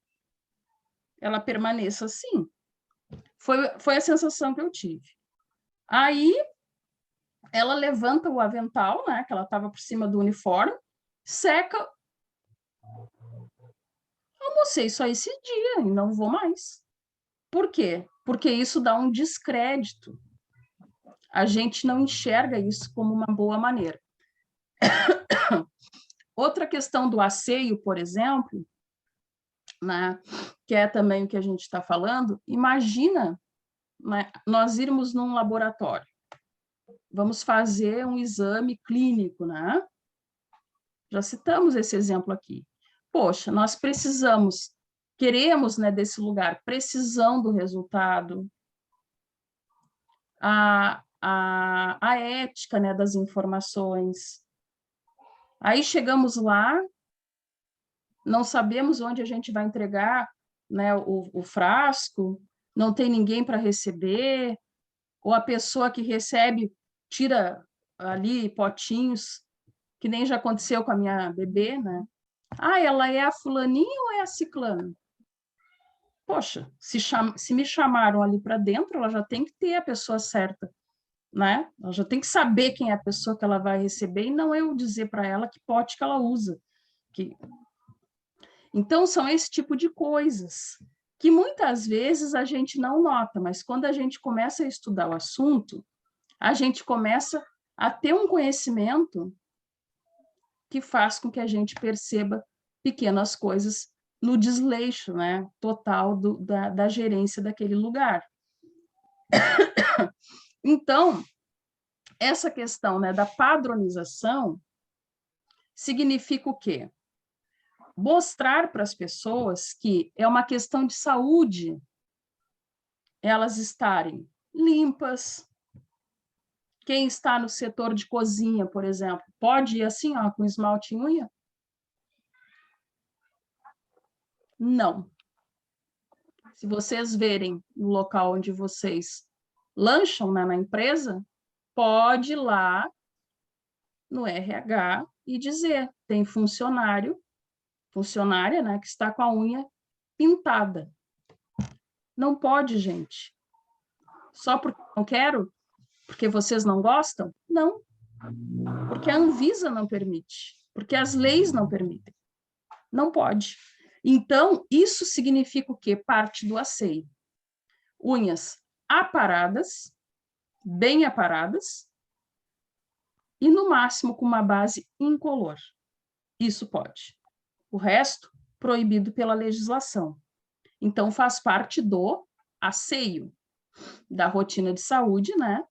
ela permaneça assim. Foi a sensação que eu tive. Aí, ela levanta o avental, né, que ela estava por cima do uniforme, seca. Almocei só esse dia e não vou mais. Por quê? Porque isso dá um descrédito. A gente não enxerga isso como uma boa maneira. Outra questão do asseio, por exemplo, né, que é também o que a gente está falando, imagina, né, nós irmos num laboratório, vamos fazer um exame clínico, né? Já citamos esse exemplo aqui. Poxa, nós queremos, né, desse lugar, precisão do resultado, a ética, né, das informações. Aí chegamos lá, não sabemos onde a gente vai entregar, né, o frasco, não tem ninguém para receber, ou a pessoa que recebe tira ali potinhos, que nem já aconteceu com a minha bebê, né? Ela é a fulaninha ou é a ciclana? Poxa, se me chamaram ali para dentro, ela já tem que ter a pessoa certa, né? Ela já tem que saber quem é a pessoa que ela vai receber e não eu dizer para ela que pote que ela usa. Então, são esse tipo de coisas que muitas vezes a gente não nota, mas quando a gente começa a estudar o assunto, a gente começa a ter um conhecimento que faz com que a gente perceba pequenas coisas no desleixo, né, total da gerência daquele lugar. Então, essa questão, né, da padronização significa o quê? Mostrar para as pessoas que é uma questão de saúde elas estarem limpas. Quem está no setor de cozinha, por exemplo, pode ir assim, ó, com esmalte e unha? Não. Se vocês verem no local onde vocês lancham, né, na empresa, pode ir lá no RH e dizer, tem funcionária, né, que está com a unha pintada. Não pode, gente. Só porque não quero? Porque vocês não gostam? Não. Porque a Anvisa não permite. Porque as leis não permitem. Não pode. Então, isso significa o quê? Parte do asseio. Unhas aparadas, bem aparadas, e, no máximo, com uma base incolor. Isso pode. O resto, proibido pela legislação. Então, faz parte do asseio, da rotina de saúde, né?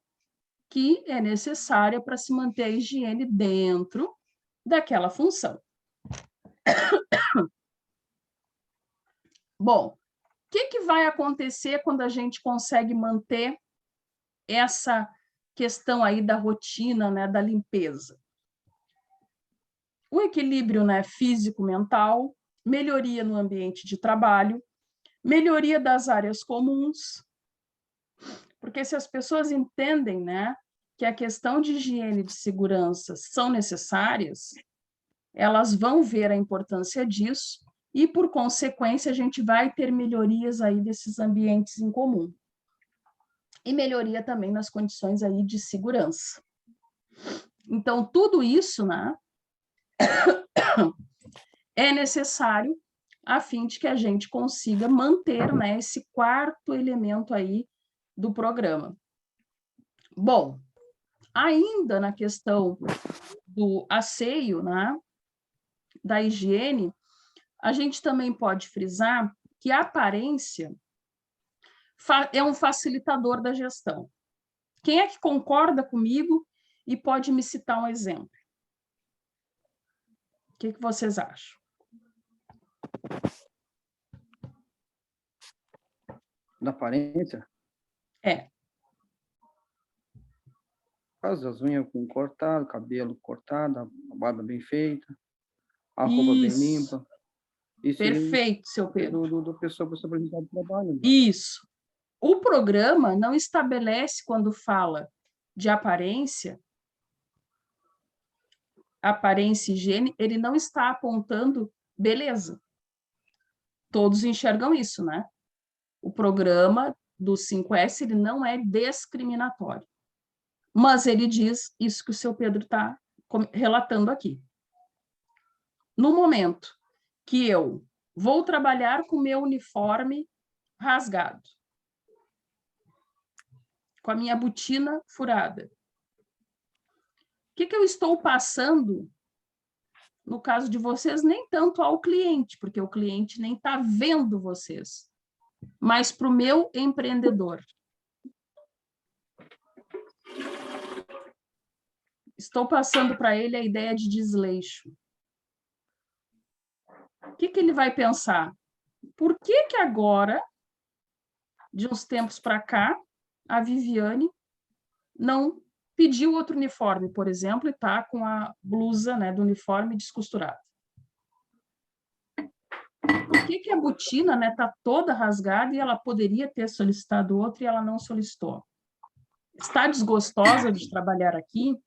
Que é necessária para se manter a higiene dentro daquela função. Bom, o que vai acontecer quando a gente consegue manter essa questão aí da rotina, né, da limpeza? O equilíbrio, né, físico-mental, melhoria no ambiente de trabalho, melhoria das áreas comuns, porque se as pessoas entendem, né, que a questão de higiene e de segurança são necessárias, elas vão ver a importância disso e, por consequência, a gente vai ter melhorias aí desses ambientes em comum. E melhoria também nas condições aí de segurança. Então, tudo isso, né, é necessário a fim de que a gente consiga manter, né, esse quarto elemento aí do programa. Bom, ainda na questão do asseio, né, da higiene, a gente também pode frisar que a aparência é um facilitador da gestão. Quem é que concorda comigo e pode me citar um exemplo? O que vocês acham? Da aparência? É. Faz as unhas com cortado, cabelo cortado, a barba bem feita, a roupa bem limpa. Isso. Perfeito, seu Pedro. Do pessoa para apresentar o trabalho. Né? Isso. O programa não estabelece, quando fala de aparência e higiene, ele não está apontando beleza. Todos enxergam isso, né? O programa do 5S, ele não é discriminatório. Mas ele diz isso que o seu Pedro está relatando aqui. No momento que eu vou trabalhar com o meu uniforme rasgado, com a minha botina furada, o que eu estou passando, no caso de vocês, nem tanto ao cliente, porque o cliente nem está vendo vocês, mas para o meu empreendedor. Estou passando para ele a ideia de desleixo. O que ele vai pensar? Por que agora, de uns tempos para cá, a Viviane não pediu outro uniforme, por exemplo, e está com a blusa, né, do uniforme descosturada? Por que a botina, né, está toda rasgada e ela poderia ter solicitado outro e ela não solicitou? Está desgostosa de trabalhar aqui?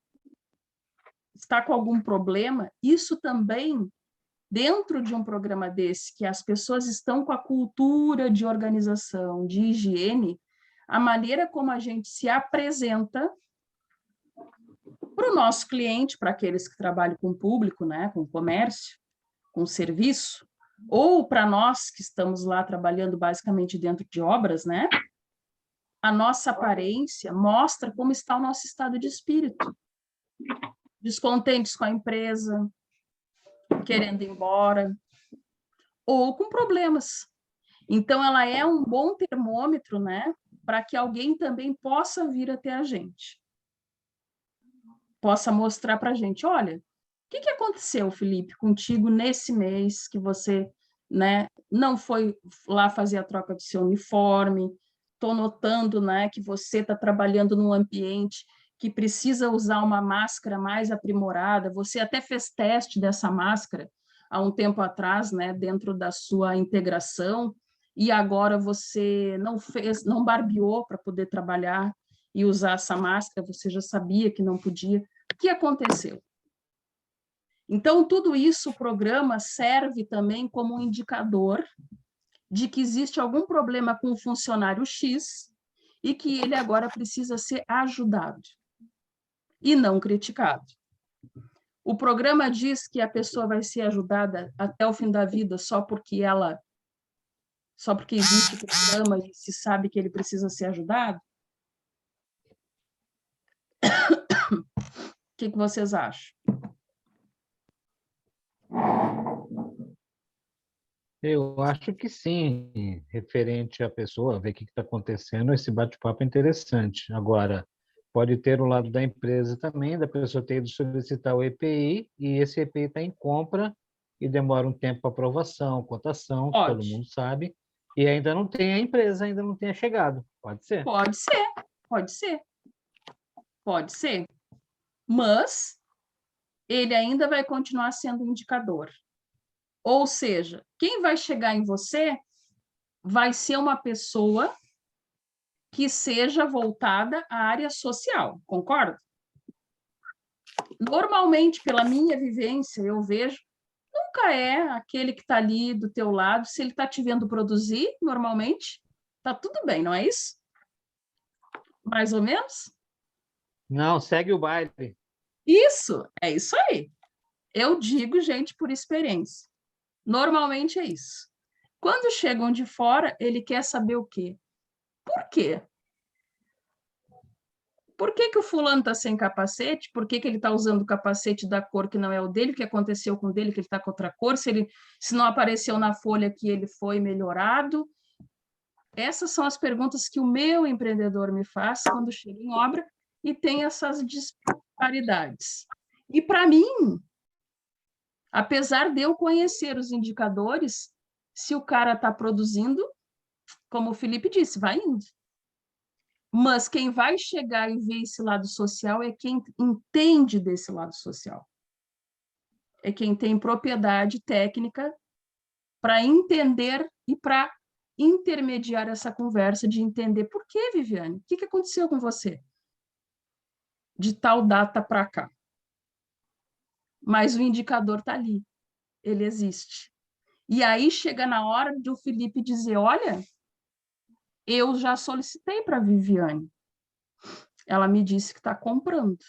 Está com algum problema? Isso também, dentro de um programa desse, que as pessoas estão com a cultura de organização, de higiene, a maneira como a gente se apresenta para o nosso cliente, para aqueles que trabalham com o público, né, com o comércio, com o serviço, ou para nós que estamos lá trabalhando basicamente dentro de obras, né, a nossa aparência mostra como está o nosso estado de espírito. Descontentes com a empresa, querendo ir embora, ou com problemas. Então, ela é um bom termômetro, né, para que alguém também possa vir até a gente. possa mostrar para a gente, olha, o que aconteceu, Felipe, contigo nesse mês que você, né, não foi lá fazer a troca do seu uniforme, estou notando, né, que você está trabalhando num ambiente que precisa usar uma máscara mais aprimorada, você até fez teste dessa máscara há um tempo atrás, né, dentro da sua integração, e agora você não fez, não barbeou para poder trabalhar e usar essa máscara, você já sabia que não podia. O que aconteceu? Então, tudo isso, o programa serve também como um indicador de que existe algum problema com o funcionário X e que ele agora precisa ser ajudado e não criticado. O programa diz que a pessoa vai ser ajudada até o fim da vida só porque existe o programa e se sabe que ele precisa ser ajudado? O que vocês acham? Eu acho que sim, referente à pessoa, ver o que está acontecendo, esse bate-papo é interessante. Agora, pode ter o lado da empresa também, da pessoa ter ido solicitar o EPI, e esse EPI está em compra e demora um tempo para aprovação, cotação, que todo mundo sabe, e ainda não tem a empresa, ainda não tenha chegado. Pode ser? Pode ser, pode ser. Pode ser. Mas ele ainda vai continuar sendo um indicador. Ou seja, quem vai chegar em você vai ser uma pessoa que seja voltada à área social, concorda? Normalmente, pela minha vivência, eu vejo, nunca é aquele que está ali do teu lado, se ele está te vendo produzir, normalmente, está tudo bem, não é isso? Mais ou menos? Não, segue o baile. Isso, é isso aí. Eu digo, gente, por experiência. Normalmente é isso. Quando chegam de fora, ele quer saber o quê? Por quê? Por que o fulano está sem capacete? Por que ele está usando o capacete da cor que não é o dele? O que aconteceu com o dele, que ele está com outra cor? Se não apareceu na folha que ele foi melhorado? Essas são as perguntas que o meu empreendedor me faz quando chega em obra e tem essas disparidades. E, para mim, apesar de eu conhecer os indicadores, se o cara está produzindo, como o Felipe disse, vai indo. Mas quem vai chegar e ver esse lado social é quem entende desse lado social. É quem tem propriedade técnica para entender e para intermediar essa conversa de entender por que, Viviane, o que aconteceu com você de tal data para cá. Mas o indicador está ali, ele existe. E aí chega na hora do Felipe dizer, olha, eu já solicitei para a Viviane. Ela me disse que está comprando.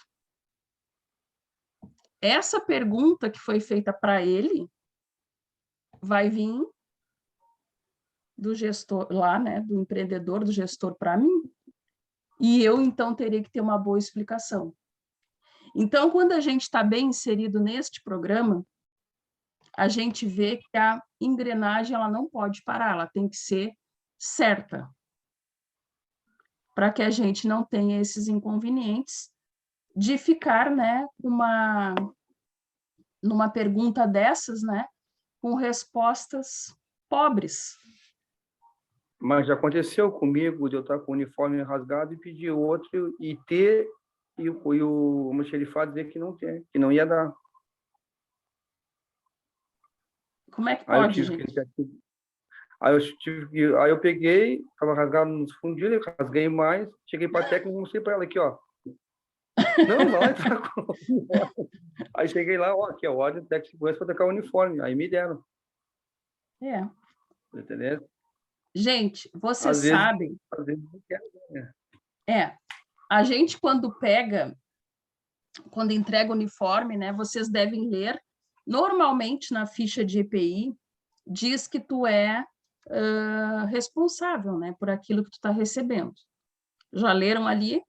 Essa pergunta que foi feita para ele vai vir do gestor lá, né, do empreendedor, do gestor para mim, e eu, então, teria que ter uma boa explicação. Então, quando a gente está bem inserido neste programa, a gente vê que a engrenagem ela não pode parar, ela tem que ser certa, para que a gente não tenha esses inconvenientes de ficar, né, numa pergunta dessas, né, com respostas pobres. Mas já aconteceu comigo de eu estar com o uniforme rasgado e pedir outro e o almoxerifado dizer que não tem, que não ia dar. Como é que pode, gente? Aí eu peguei, estava rasgado nos fundilhos, rasguei mais, cheguei para a técnica e mostrei para ela aqui, ó. Não, vai lá e troca. Aí cheguei lá, ó, aqui, ó, ordem técnica de segurança para trocar o uniforme. Aí me deram. É. Entendeu? Gente, vocês sabem. Às vezes não quero, né? A gente, quando entrega o uniforme, né, vocês devem ler, normalmente na ficha de EPI, diz que tu é responsável, né, por aquilo que tu está recebendo. Já leram ali?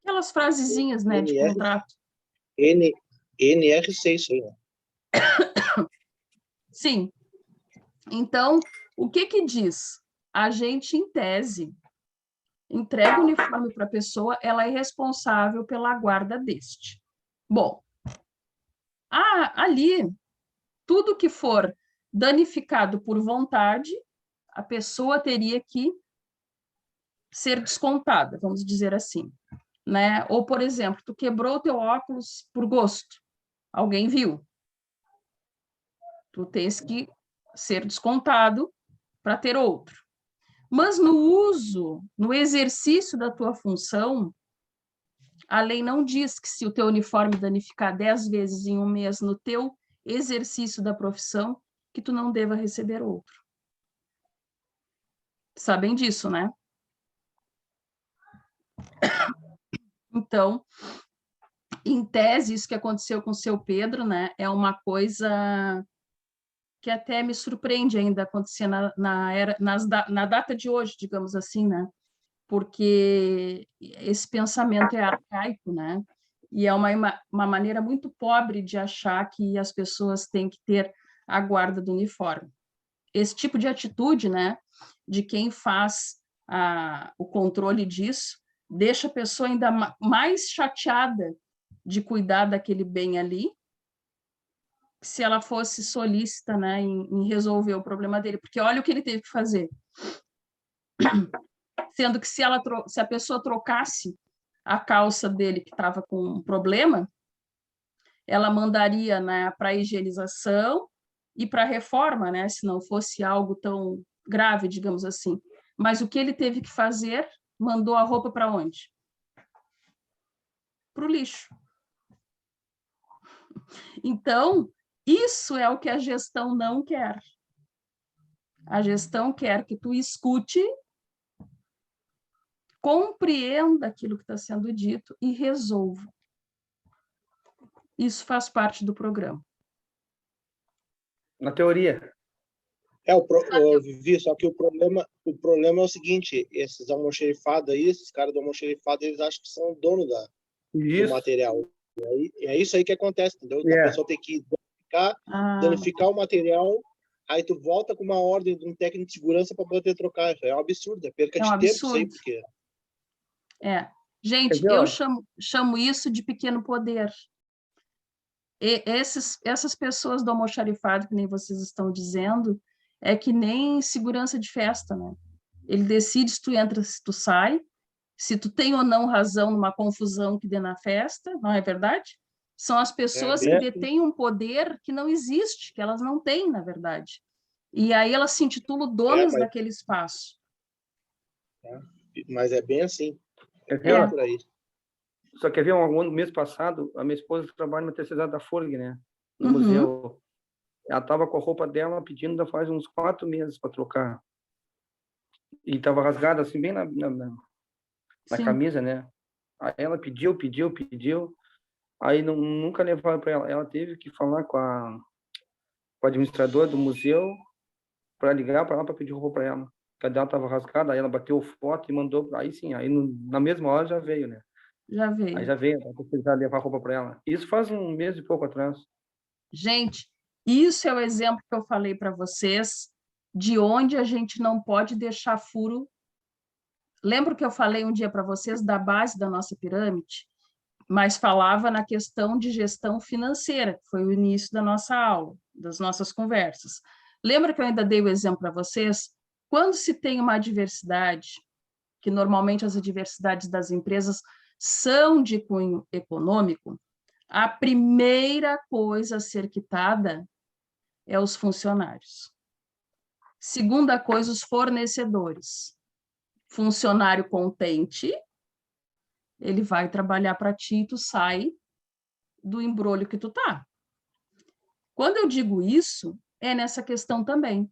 Aquelas frasezinhas, né, de contrato. NRC, isso aí, né? Sim. Então, o que diz? A gente, em tese, entrega o uniforme para a pessoa, ela é responsável pela guarda deste. Bom, ali, tudo que for danificado por vontade, a pessoa teria que ser descontada, vamos dizer assim, né? Ou, por exemplo, tu quebrou o teu óculos por gosto, alguém viu, tu tens que ser descontado para ter outro. Mas no uso, no exercício da tua função, a lei não diz que se o teu uniforme danificar 10 vezes em um mês no teu exercício da profissão, que tu não deva receber outro. Sabem disso, né? Então, em tese, isso que aconteceu com o seu Pedro, né, é uma coisa que até me surpreende ainda acontecer na data de hoje, digamos assim, né? Porque esse pensamento é arcaico, né? E é uma maneira muito pobre de achar que as pessoas têm que ter a guarda do uniforme. Esse tipo de atitude, né, de quem faz o controle disso, deixa a pessoa ainda mais chateada de cuidar daquele bem ali, se ela fosse solícita, né, em resolver o problema dele, porque olha o que ele teve que fazer. Sendo que se a pessoa trocasse a calça dele que estava com um problema, ela mandaria, né, para a higienização e para a reforma, né, se não fosse algo tão grave, digamos assim. Mas o que ele teve que fazer, mandou a roupa para onde? Para o lixo. Então, isso é o que a gestão não quer. A gestão quer que tu escute, compreenda aquilo que está sendo dito e resolva. Isso faz parte do programa. Na teoria. Vivi, só que o problema é o seguinte, esses almoxerifados aí, esses caras do almoxerifado, eles acham que são dono do material. E é isso aí que acontece, entendeu? A pessoa tem que danificar o material, aí tu volta com uma ordem de um técnico de segurança para poder trocar. É um absurdo, é perca de tempo isso aí, porque... Gente, eu chamo isso de pequeno poder. E essas pessoas do almoxarifado, que nem vocês estão dizendo, é que nem segurança de festa, né? Ele decide se tu entra, se tu sai, se tu tem ou não razão numa confusão que dê na festa, não é verdade? São as pessoas que detêm um poder que não existe, que elas não têm, na verdade. E aí elas se intitulam donas daquele espaço. Mas é bem assim. Por aí. Só que havia um mês passado, a minha esposa trabalha na terceirizada da Folg, né? No museu. Ela estava com a roupa dela pedindo já faz uns 4 meses para trocar. E estava rasgada assim, bem na camisa, né? Aí ela pediu. Aí nunca levaram para ela. Ela teve que falar com o administrador do museu para ligar para ela para pedir roupa para ela. A dela estava rasgada, aí ela bateu foto e mandou. Aí sim, aí na mesma hora já veio, né? Já veio. Aí já veio, para precisar levar roupa para ela. Isso faz um mês e pouco atrás. Gente, isso é o exemplo que eu falei para vocês, de onde a gente não pode deixar furo. Lembro que eu falei um dia para vocês da base da nossa pirâmide, mas falava na questão de gestão financeira, que foi o início da nossa aula, das nossas conversas. Lembra que eu ainda dei o exemplo para vocês? Quando se tem uma adversidade, que normalmente as adversidades das empresas são de cunho econômico, a primeira coisa a ser quitada é os funcionários. Segunda coisa, os fornecedores. Funcionário contente, ele vai trabalhar para ti e tu sai do embrolho que tu tá. Quando eu digo isso, é nessa questão também.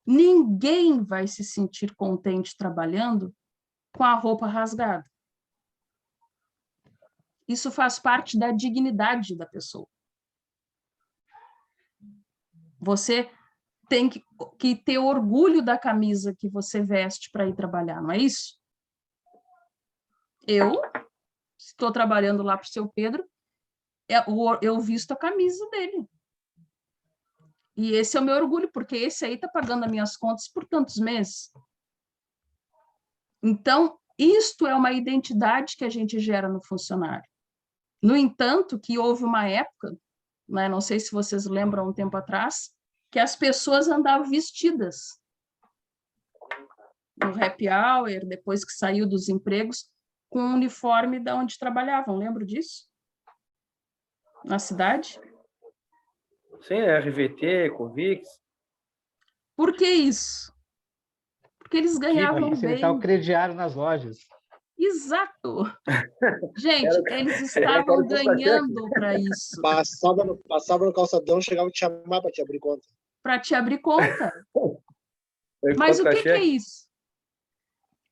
Ninguém vai se sentir contente trabalhando com a roupa rasgada. Isso faz parte da dignidade da pessoa. Você tem que ter orgulho da camisa que você veste para ir trabalhar, não é isso? Eu estou trabalhando lá para o seu Pedro, eu visto a camisa dele. E esse é o meu orgulho, porque esse aí está pagando as minhas contas por tantos meses. Então, isto é uma identidade que a gente gera no funcionário. No entanto, que houve uma época, né, não sei se vocês lembram, um tempo atrás, que as pessoas andavam vestidas no happy hour, depois que saiu dos empregos, com o uniforme de onde trabalhavam. Lembro disso? Na cidade? Sim, RVT, Covix. Por que isso? Porque eles ganhavam facilitar o bem. crediário nas lojas. Exato. Gente, eles estavam ganhando para isso. Passava no calçadão, chegava a te chamar para te abrir conta. Para te abrir conta. Mas o que é isso?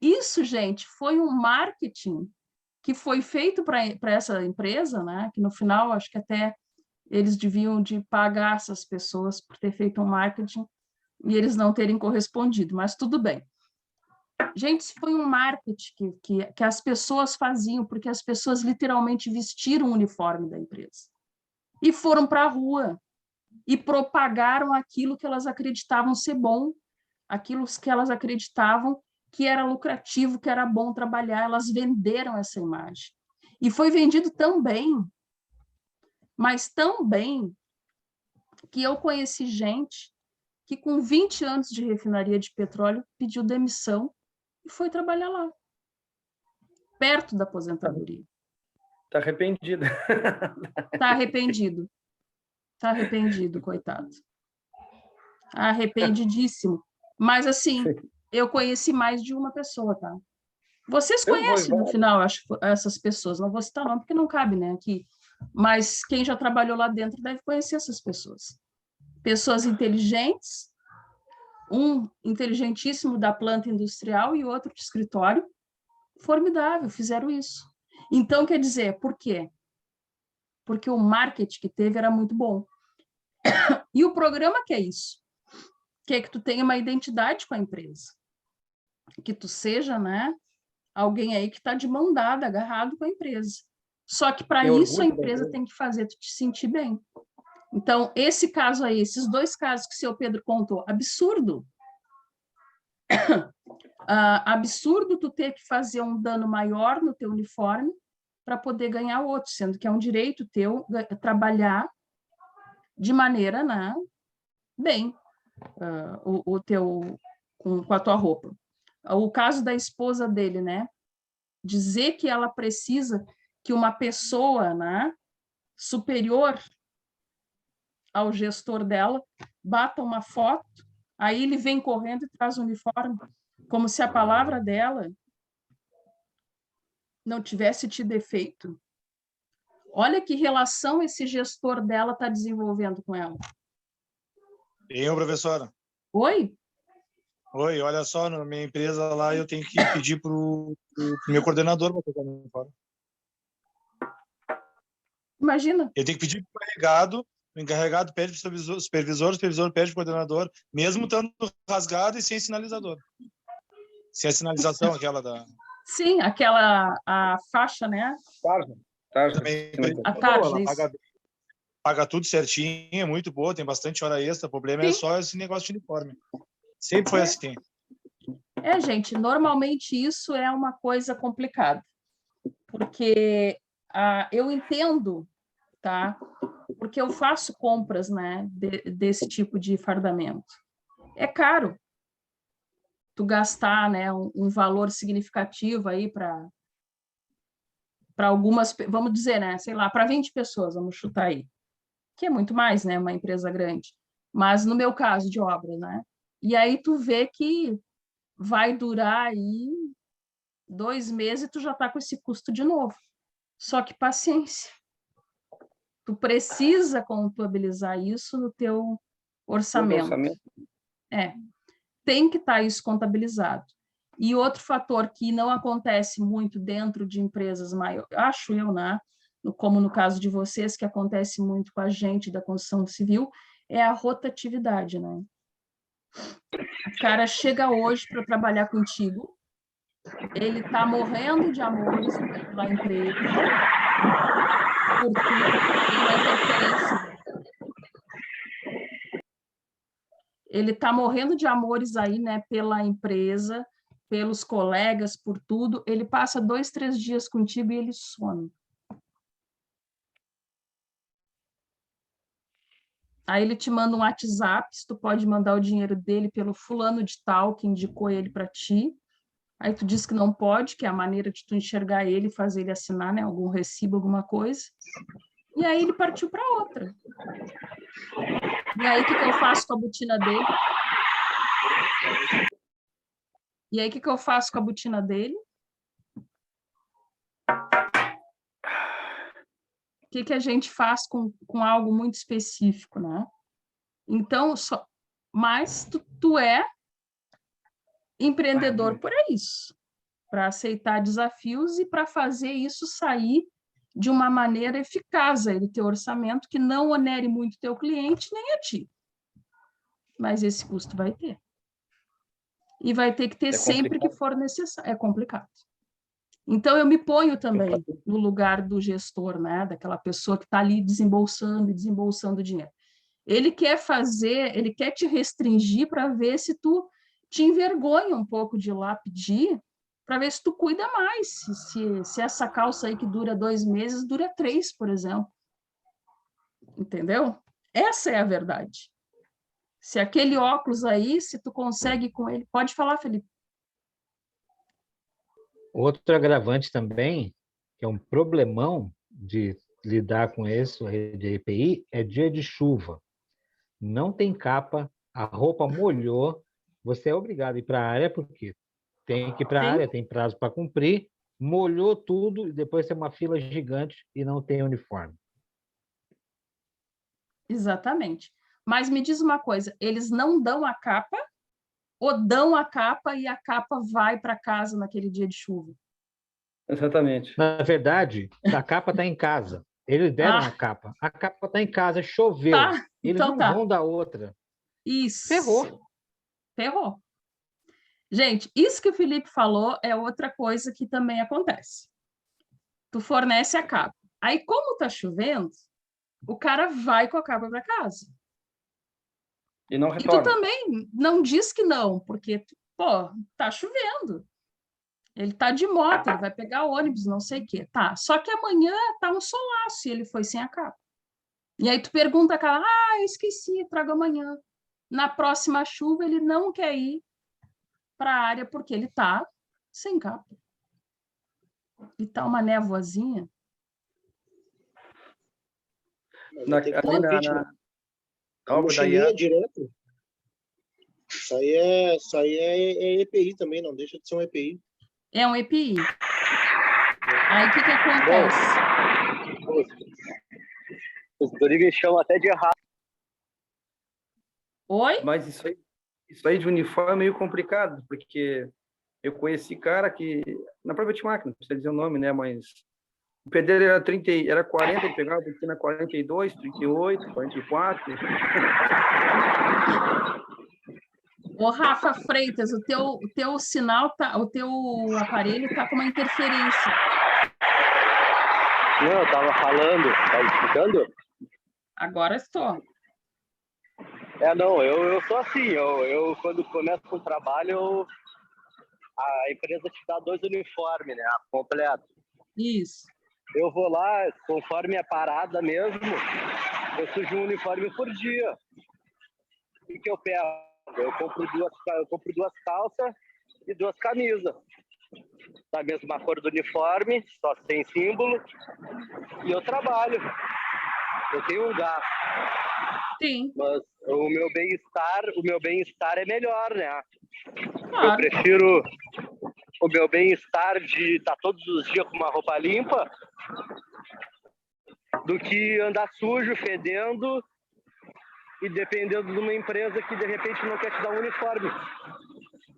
Isso, gente, foi um marketing que foi feito para essa empresa, né? Que no final, acho que até eles deviam de pagar essas pessoas por ter feito um marketing e eles não terem correspondido, mas tudo bem. Gente, isso foi um marketing que as pessoas faziam, porque as pessoas literalmente vestiram o uniforme da empresa e foram para a rua e propagaram aquilo que elas acreditavam ser bom, aquilo que elas acreditavam que era lucrativo, que era bom trabalhar, elas venderam essa imagem. E foi vendido tão bem, mas tão bem, que eu conheci gente que com 20 anos de refinaria de petróleo pediu demissão e foi trabalhar lá, perto da aposentadoria. Está arrependido. Está arrependido. Está arrependido, coitado. Arrependidíssimo. Mas, assim, eu conheci mais de uma pessoa, tá? Vocês conhecem, no final, acho, essas pessoas. Não vou citar nome, porque não cabe, né, aqui. Mas quem já trabalhou lá dentro deve conhecer essas pessoas. Pessoas inteligentes, um inteligentíssimo da planta industrial e outro de escritório. Formidável, fizeram isso. Então, quer dizer, por quê? Porque o marketing que teve era muito bom. E o programa que é isso? Que é que tu tenha uma identidade com a empresa. Que tu seja, né, alguém aí que está de mão dada, agarrado com a empresa. Só que para isso a empresa tem que fazer tu te sentir bem. Então, esse caso aí, esses dois casos que o seu Pedro contou, absurdo. Absurdo tu ter que fazer um dano maior no teu uniforme para poder ganhar outro, sendo que é um direito teu trabalhar de maneira, né, bem, com a tua roupa. O caso da esposa dele, né, dizer que ela precisa que uma pessoa, né, superior ao gestor dela bata uma foto, aí ele vem correndo e traz o uniforme, como se a palavra dela não tivesse tido efeito. Olha que relação esse gestor dela está desenvolvendo com ela. Eu, professora. Oi? Oi, olha só, na minha empresa lá eu tenho que pedir para o meu coordenador para pegar o uniforme. Imagina. Eu tenho que pedir para o encarregado pede para o supervisor pede para o coordenador, mesmo estando rasgado e sem sinalizador. Sem a sinalização, aquela da... Sim, a faixa, né? Tarja. A tarja, paga tudo certinho, é muito boa, tem bastante hora extra, o problema é só esse negócio de uniforme. Sempre foi assim. Gente, normalmente isso é uma coisa complicada, porque eu entendo, tá? Porque eu faço compras, né, desse tipo de fardamento. É caro tu gastar, né, um valor significativo aí para algumas, vamos dizer, né, sei lá, para 20 pessoas, vamos chutar aí, que é muito mais, né, uma empresa grande. Mas no meu caso de obra, né? E aí tu vê que vai durar aí 2 meses e tu já está com esse custo de novo. Só que paciência. Tu precisa contabilizar isso no teu orçamento. Tem que estar isso contabilizado. E outro fator que não acontece muito dentro de empresas maiores, acho eu, né? Como no caso de vocês, que acontece muito com a gente da construção civil, é a rotatividade, né? O cara chega hoje para trabalhar contigo, ele está morrendo de amores pela empresa, porque tem uma interferência. Ele está morrendo de amores aí, né, pela empresa, pelos colegas, por tudo, ele passa 2, 3 dias contigo e ele some. Aí ele te manda um WhatsApp, se tu pode mandar o dinheiro dele pelo fulano de tal, que indicou ele para ti. Aí tu diz que não pode, que é a maneira de tu enxergar ele, fazer ele assinar, né, algum recibo, alguma coisa. E aí ele partiu para outra. E aí o que eu faço com a botina dele? E aí o que eu faço com a botina dele? O que a gente faz com algo muito específico, né? Então, mas tu é empreendedor por isso, para aceitar desafios e para fazer isso sair de uma maneira eficaz aí do teu orçamento, que não onere muito teu cliente nem a ti. Mas esse custo vai ter. E vai ter que ter sempre que for necessário. É complicado. Então, eu me ponho também no lugar do gestor, né? Daquela pessoa que está ali desembolsando e desembolsando dinheiro. Ele quer te restringir para ver se tu te envergonha um pouco de ir lá pedir, para ver se tu cuida mais, se essa calça aí que dura 2 meses, dura 3, por exemplo. Entendeu? Essa é a verdade. Se aquele óculos aí, se tu consegue com ele... Pode falar, Felipe. Outro agravante também, que é um problemão de lidar com isso, a rede EPI, é dia de chuva. Não tem capa, a roupa molhou, você é obrigado a ir para a área, porque tem que ir para a área, tem prazo para cumprir, molhou tudo e depois tem uma fila gigante e não tem uniforme. Exatamente. Mas me diz uma coisa, eles não dão a capa ou dão a capa e a capa vai para casa naquele dia de chuva? Exatamente. Na verdade, a capa está em casa. Eles deram a capa está em casa, choveu. Tá, Eles então não vão dar outra. Isso. Ferrou. Gente, isso que o Felipe falou é outra coisa que também acontece. Tu fornece a capa. Aí, como tá chovendo, o cara vai com a capa para casa. E não retorna. E tu também não diz que não, porque, pô, tá chovendo. Ele tá de moto, ele vai pegar ônibus, não sei o quê. Tá, só que amanhã tá um solaço e ele foi sem a capa. E aí tu pergunta a cara, eu esqueci, trago amanhã. Na próxima chuva, ele não quer ir para a área porque ele tá sem capa. E tá uma névoazinha. A mochilinha direto. Isso aí é EPI também, não deixa de ser um EPI. É um EPI. Aí o que acontece? Os gringos chamam até de errado. Oi? Mas isso aí de uniforme é meio complicado, porque eu conheci cara que, na própria Timac, não precisa dizer o nome, né? Mas o pé dele era 40, ele pegava aqui na 42, 38, 44. Ô, Rafa Freitas, o teu sinal o teu aparelho tá com uma interferência. Não, eu tava falando, tá escutando? Agora estou. Não, eu sou assim, eu quando começo com o trabalho, a empresa te dá 2 uniformes, né, completo. Isso. Eu vou lá, conforme a parada mesmo, eu sujo um uniforme por dia. O que eu pego? Eu compro 2 calças e 2 camisas. Da mesma cor do uniforme, só sem símbolo. E eu trabalho. Eu tenho um gasto. Sim. Mas o meu bem-estar é melhor, né? Claro. Eu prefiro o meu bem-estar de estar todos os dias com uma roupa limpa do que andar sujo, fedendo e dependendo de uma empresa que de repente não quer te dar um uniforme.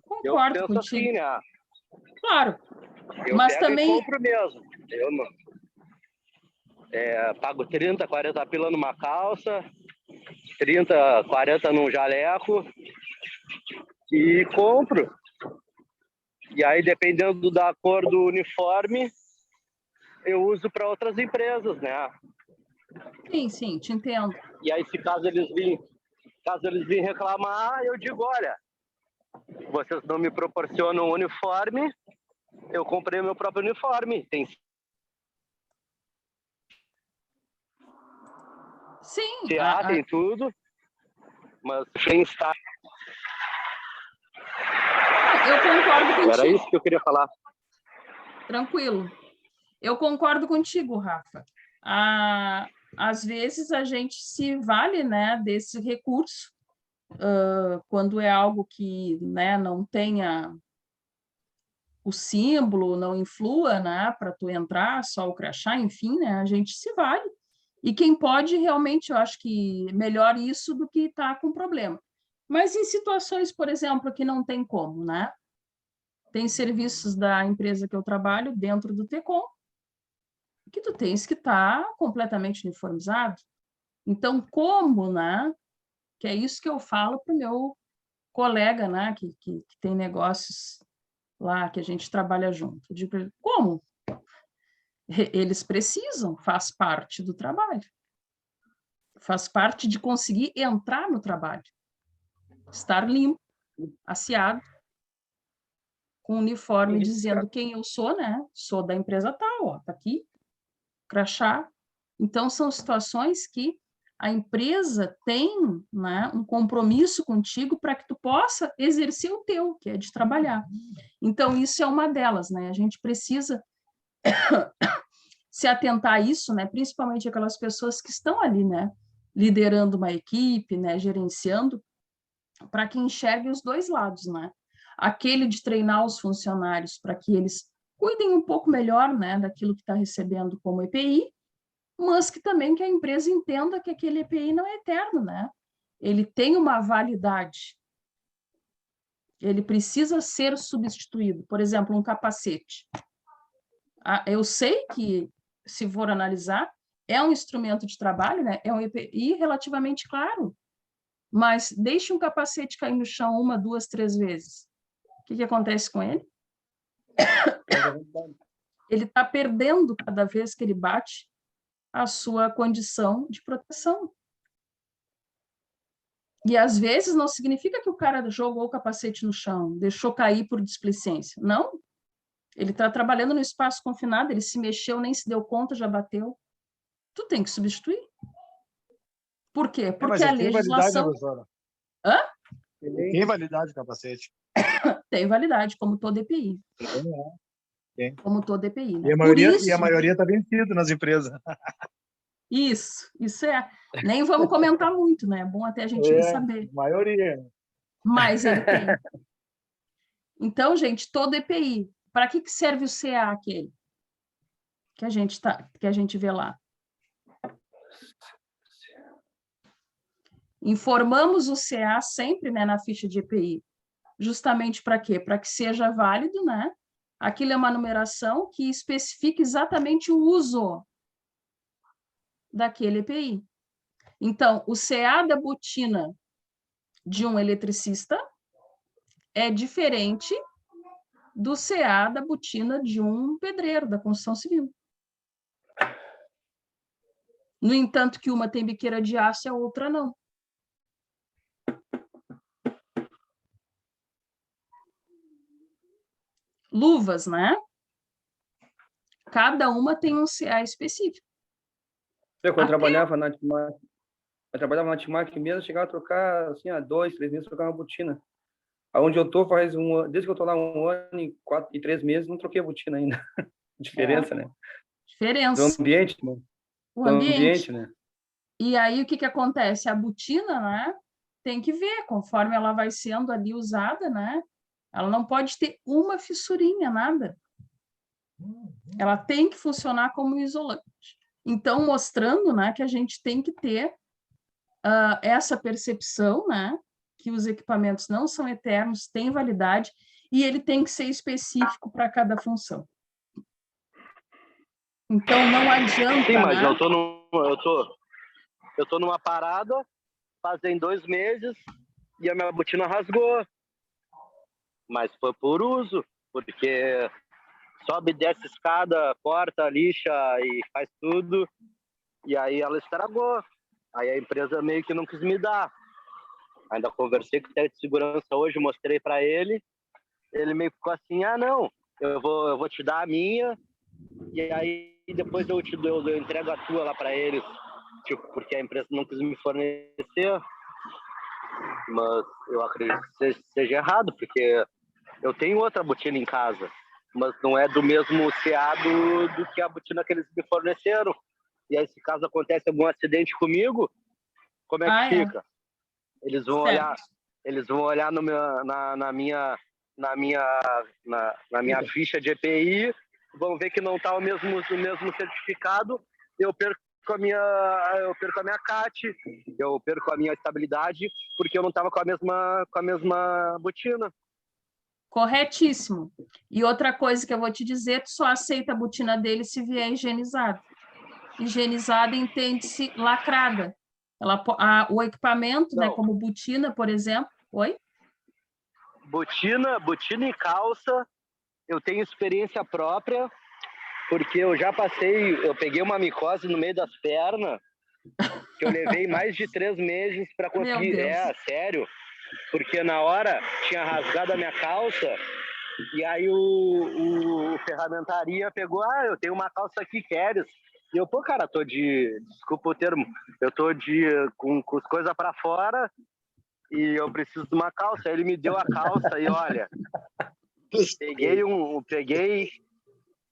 Concordo eu penso contigo. assim, né? Claro. Eu mas pego também e compro mesmo. Eu não. Pago 30, 40 pila numa calça, 30, 40 num jaleco e compro. E aí, dependendo da cor do uniforme, eu uso para outras empresas, né? Sim, te entendo. E aí, se caso eles virem reclamar, eu digo, olha, vocês não me proporcionam um uniforme, eu comprei o meu próprio uniforme. Tem Sim. tem tudo, mas sem estar. Eu concordo contigo. Era isso que eu queria falar. Tranquilo. Eu concordo contigo, Rafa. Às vezes a gente se vale, né, desse recurso, quando é algo que, né, não tenha o símbolo, não influa, né, para tu entrar, só o crachá, enfim, né, a gente se vale. E quem pode, realmente, eu acho que melhor isso do que estar com problema. Mas em situações, por exemplo, que não tem como, né? Tem serviços da empresa que eu trabalho dentro do TECOM, que tu tens que estar completamente uniformizado. Então, como, né? Que é isso que eu falo para o meu colega, né? Que tem negócios lá, que a gente trabalha junto. Eu digo, como? Eles precisam, faz parte do trabalho. Faz parte de conseguir entrar no trabalho. Estar limpo, asseado, com uniforme dizendo quem eu sou, né? Sou da empresa tal, ó, tá aqui, crachá. Então, são situações que a empresa tem, né, um compromisso contigo para que tu possa exercer o teu, que é de trabalhar. Então, isso é uma delas, né? A gente precisa se atentar a isso, né? Principalmente aquelas pessoas que estão ali, né? Liderando uma equipe, né? Gerenciando, para que enxerguem os dois lados, né? Aquele de treinar os funcionários para que eles cuidem um pouco melhor, né, daquilo que está recebendo como EPI, mas que também que a empresa entenda que aquele EPI não é eterno, né? Ele tem uma validade. Ele precisa ser substituído. Por exemplo, um capacete. Eu sei que, se for analisar, é um instrumento de trabalho, né? É um EPI relativamente claro, mas deixe um capacete cair no chão 1, 2, 3 vezes. O que acontece com ele? Ele está perdendo cada vez que ele bate a sua condição de proteção. E, às vezes, não significa que o cara jogou o capacete no chão, deixou cair por displicência. Não. Ele está trabalhando no espaço confinado, ele se mexeu, nem se deu conta, já bateu. Tu tem que substituir. Por quê? Porque a legislação... Hã? Tem validade o capacete. Tem validade, como todo EPI. Tem. Como todo EPI, né? E a maioria está vencido nas empresas. Isso é. Nem vamos comentar muito, né? É bom até a gente saber. Maioria. Mas ele tem. Então, gente, todo EPI. Para que serve o CA aquele? Que a gente vê lá. Informamos o CA sempre, né, na ficha de EPI. Justamente para quê? Para que seja válido, né? Aquilo é uma numeração que especifica exatamente o uso daquele EPI. Então, o CA da botina de um eletricista é diferente do CA da botina de um pedreiro da construção civil. No entanto, que uma tem biqueira de aço e a outra não. Luvas, né? Cada uma tem um CA específico. Quando eu trabalhava na Timac mesmo, chegava a trocar, assim, há 2, 3 meses, trocar uma botina. Aonde eu tô desde que eu tô lá 1 ano e 4 e 3 meses, não troquei a botina ainda. Diferença, né? Diferença. Do ambiente, né? O ambiente, né? E aí, o que acontece? A botina, né? Tem que ver, conforme ela vai sendo ali usada, né? Ela não pode ter uma fissurinha, nada. Ela tem que funcionar como isolante. Então, mostrando, né, que a gente tem que ter essa percepção, né, que os equipamentos não são eternos, têm validade, e ele tem que ser específico para cada função. Então, não adianta... Sim, mas né? eu tô numa parada, fazem 2 meses, e a minha botina rasgou. Mas foi por uso, porque sobe, desce escada, corta, lixa e faz tudo, e aí ela estragou. Aí a empresa meio que não quis me dar. Ainda conversei com o técnico de segurança hoje, mostrei para ele. Ele meio que ficou assim, não, eu vou te dar a minha, e aí depois eu entrego a tua lá para eles, tipo, porque a empresa não quis me fornecer. Mas eu acredito que seja errado, porque eu tenho outra botina em casa, mas não é do mesmo CA do que a botina que eles me forneceram. E aí, se caso acontece algum acidente comigo, como é que fica? Eles vão olhar no meu, na minha ficha de EPI, vão ver que não está o mesmo certificado, eu perco a minha CAT, eu perco a minha estabilidade, porque eu não estava com a mesma botina. Corretíssimo. E outra coisa que eu vou te dizer, tu só aceita a botina dele se vier higienizada. Higienizada entende-se lacrada. O equipamento, né, como botina, por exemplo. Oi? Botina e calça, eu tenho experiência própria, porque eu já eu peguei uma micose no meio das pernas, que eu levei mais de 3 meses para conseguir. Sério, porque na hora tinha rasgado a minha calça, e aí o ferramentaria pegou, eu tenho uma calça aqui, queres? E eu, cara, desculpa o termo, eu tô com as coisas para fora, e eu preciso de uma calça. Aí ele me deu a calça, e olha,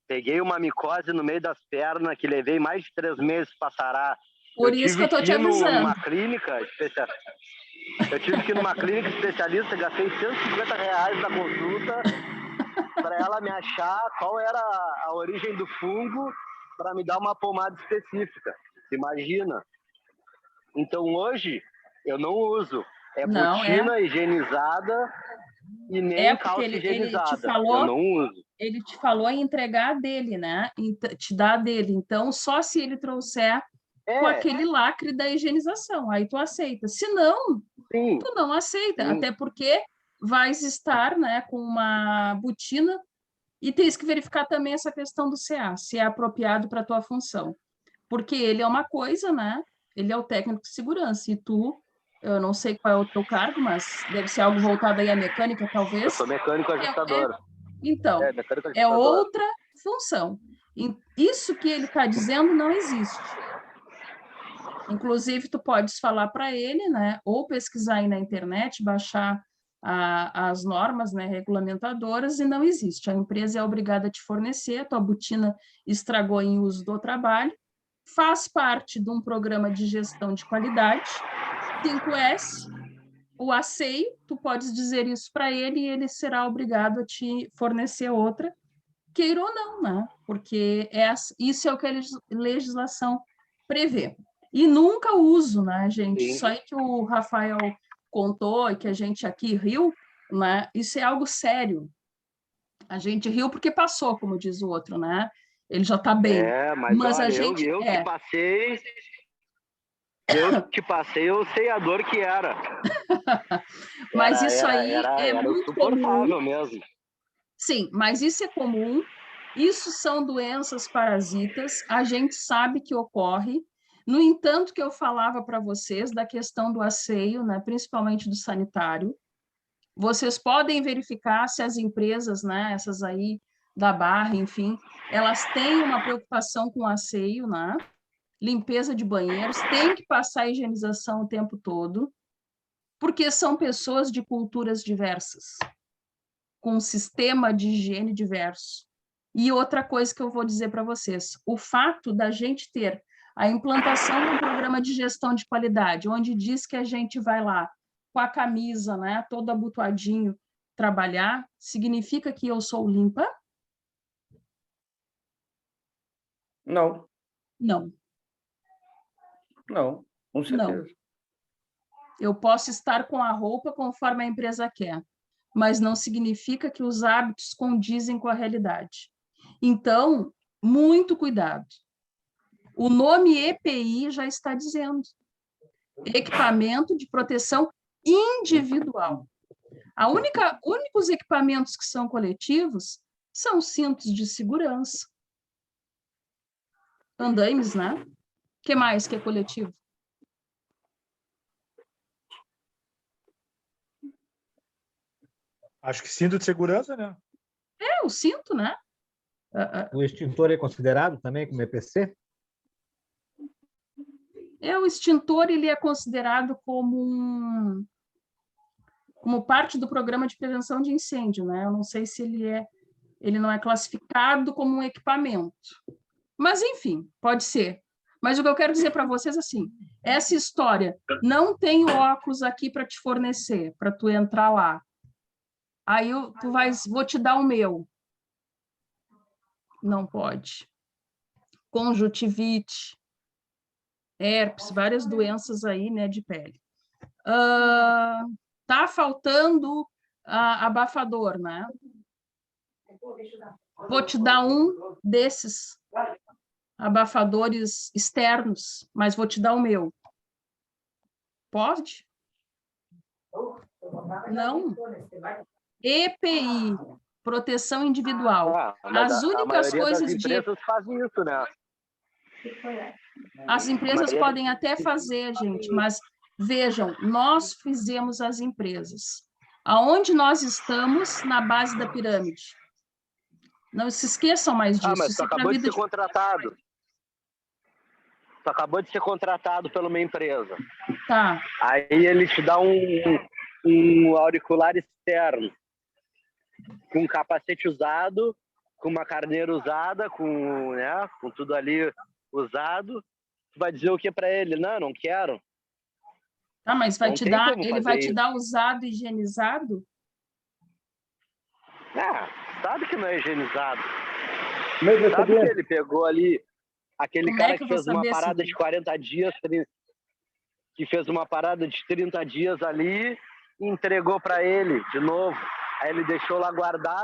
peguei uma micose no meio das pernas, que levei mais de 3 meses para sarar. Por isso que eu tô te avisando. Numa clínica especialista. Eu tive que ir numa clínica especialista, gastei R$150 na consulta para ela me achar qual era a origem do fungo para me dar uma pomada específica. Imagina. Então hoje eu não uso. Botina higienizada e nem calça higienizada. Eu não uso. Ele te falou em entregar a dele, né? Te dar a dele. Então, só se ele trouxer com aquele lacre da higienização, aí tu aceita. Se não, tu não aceita. Sim. Até porque vais estar, né, com uma botina e tens que verificar também essa questão do CA, se é apropriado para a tua função. Porque ele é uma coisa, né? Ele é o técnico de segurança e tu, eu não sei qual é o teu cargo, mas deve ser algo voltado aí à mecânica, talvez. Eu sou mecânico ajustador. Então, é outra função. Isso que ele está dizendo não existe. Inclusive, tu podes falar para ele, né? Ou pesquisar aí na internet, baixar as normas, né, regulamentadoras, e não existe. A empresa é obrigada a te fornecer, a tua botina estragou em uso do trabalho, faz parte de um programa de gestão de qualidade, 5S, o asseio, tu podes dizer isso para ele e ele será obrigado a te fornecer outra, queira ou não, né? Porque isso é o que a legislação prevê. E nunca uso, né, gente? Sim. Isso aí que o Rafael contou e que a gente aqui riu, né? Isso é algo sério. A gente riu porque passou, como diz o outro, né? Ele já está bem. Mas olha, a gente eu que passei, eu sei a dor que era. Mas isso aí é muito comum mesmo. Sim, mas isso é comum. Isso são doenças parasitas. A gente sabe que ocorre. No entanto, que eu falava para vocês da questão do asseio, né, principalmente do sanitário, vocês podem verificar se as empresas, né, essas aí da Barra, enfim, elas têm uma preocupação com o asseio, né, limpeza de banheiros, tem que passar a higienização o tempo todo, porque são pessoas de culturas diversas, com um sistema de higiene diverso. E outra coisa que eu vou dizer para vocês, o fato da gente ter a implantação de um programa de gestão de qualidade, onde diz que a gente vai lá com a camisa, né, todo abotoadinho, trabalhar, significa que eu sou limpa? Não. Não. Não, com certeza. Não. Eu posso estar com a roupa conforme a empresa quer, mas não significa que os hábitos condizem com a realidade. Então, muito cuidado. O nome EPI já está dizendo. Equipamento de proteção individual. Únicos equipamentos que são coletivos são cintos de segurança. Andaimes, né? O que mais que é coletivo? Acho que cinto de segurança, né? O cinto, né? O extintor é considerado também como EPC? O extintor ele é considerado como parte do programa de prevenção de incêndio, né? Eu não sei se ele não é classificado como um equipamento. Mas, enfim, pode ser. Mas o que eu quero dizer para vocês, assim, essa história, não tenho óculos aqui para te fornecer, para tu entrar lá. Aí vou te dar o meu. Não pode. Conjuntivite, herpes, várias doenças aí, né, de pele. Tá faltando abafador, né? Vou te dar um desses abafadores externos, mas vou te dar o meu. Pode? Não. EPI, proteção individual. As únicas coisas das empresas fazem isso, né? As empresas podem até fazer, gente, mas vejam, nós fizemos as empresas. Aonde nós estamos na base da pirâmide? Não se esqueçam mais disso. Mas tu acabou de ser contratado. Tu acabou de ser contratado pela uma empresa. Tá. Aí ele te dá um auricular externo, com um capacete usado, com uma carneira usada, com tudo ali usado. Tu vai dizer o que para ele? Não quero. Tá, mas ele vai te dar usado e higienizado? Sabe que não é higienizado. Sabe que ele pegou ali aquele cara que fez uma parada de 40 dias, que fez uma parada de 30 dias ali, e entregou para ele de novo. Aí ele deixou lá guardado.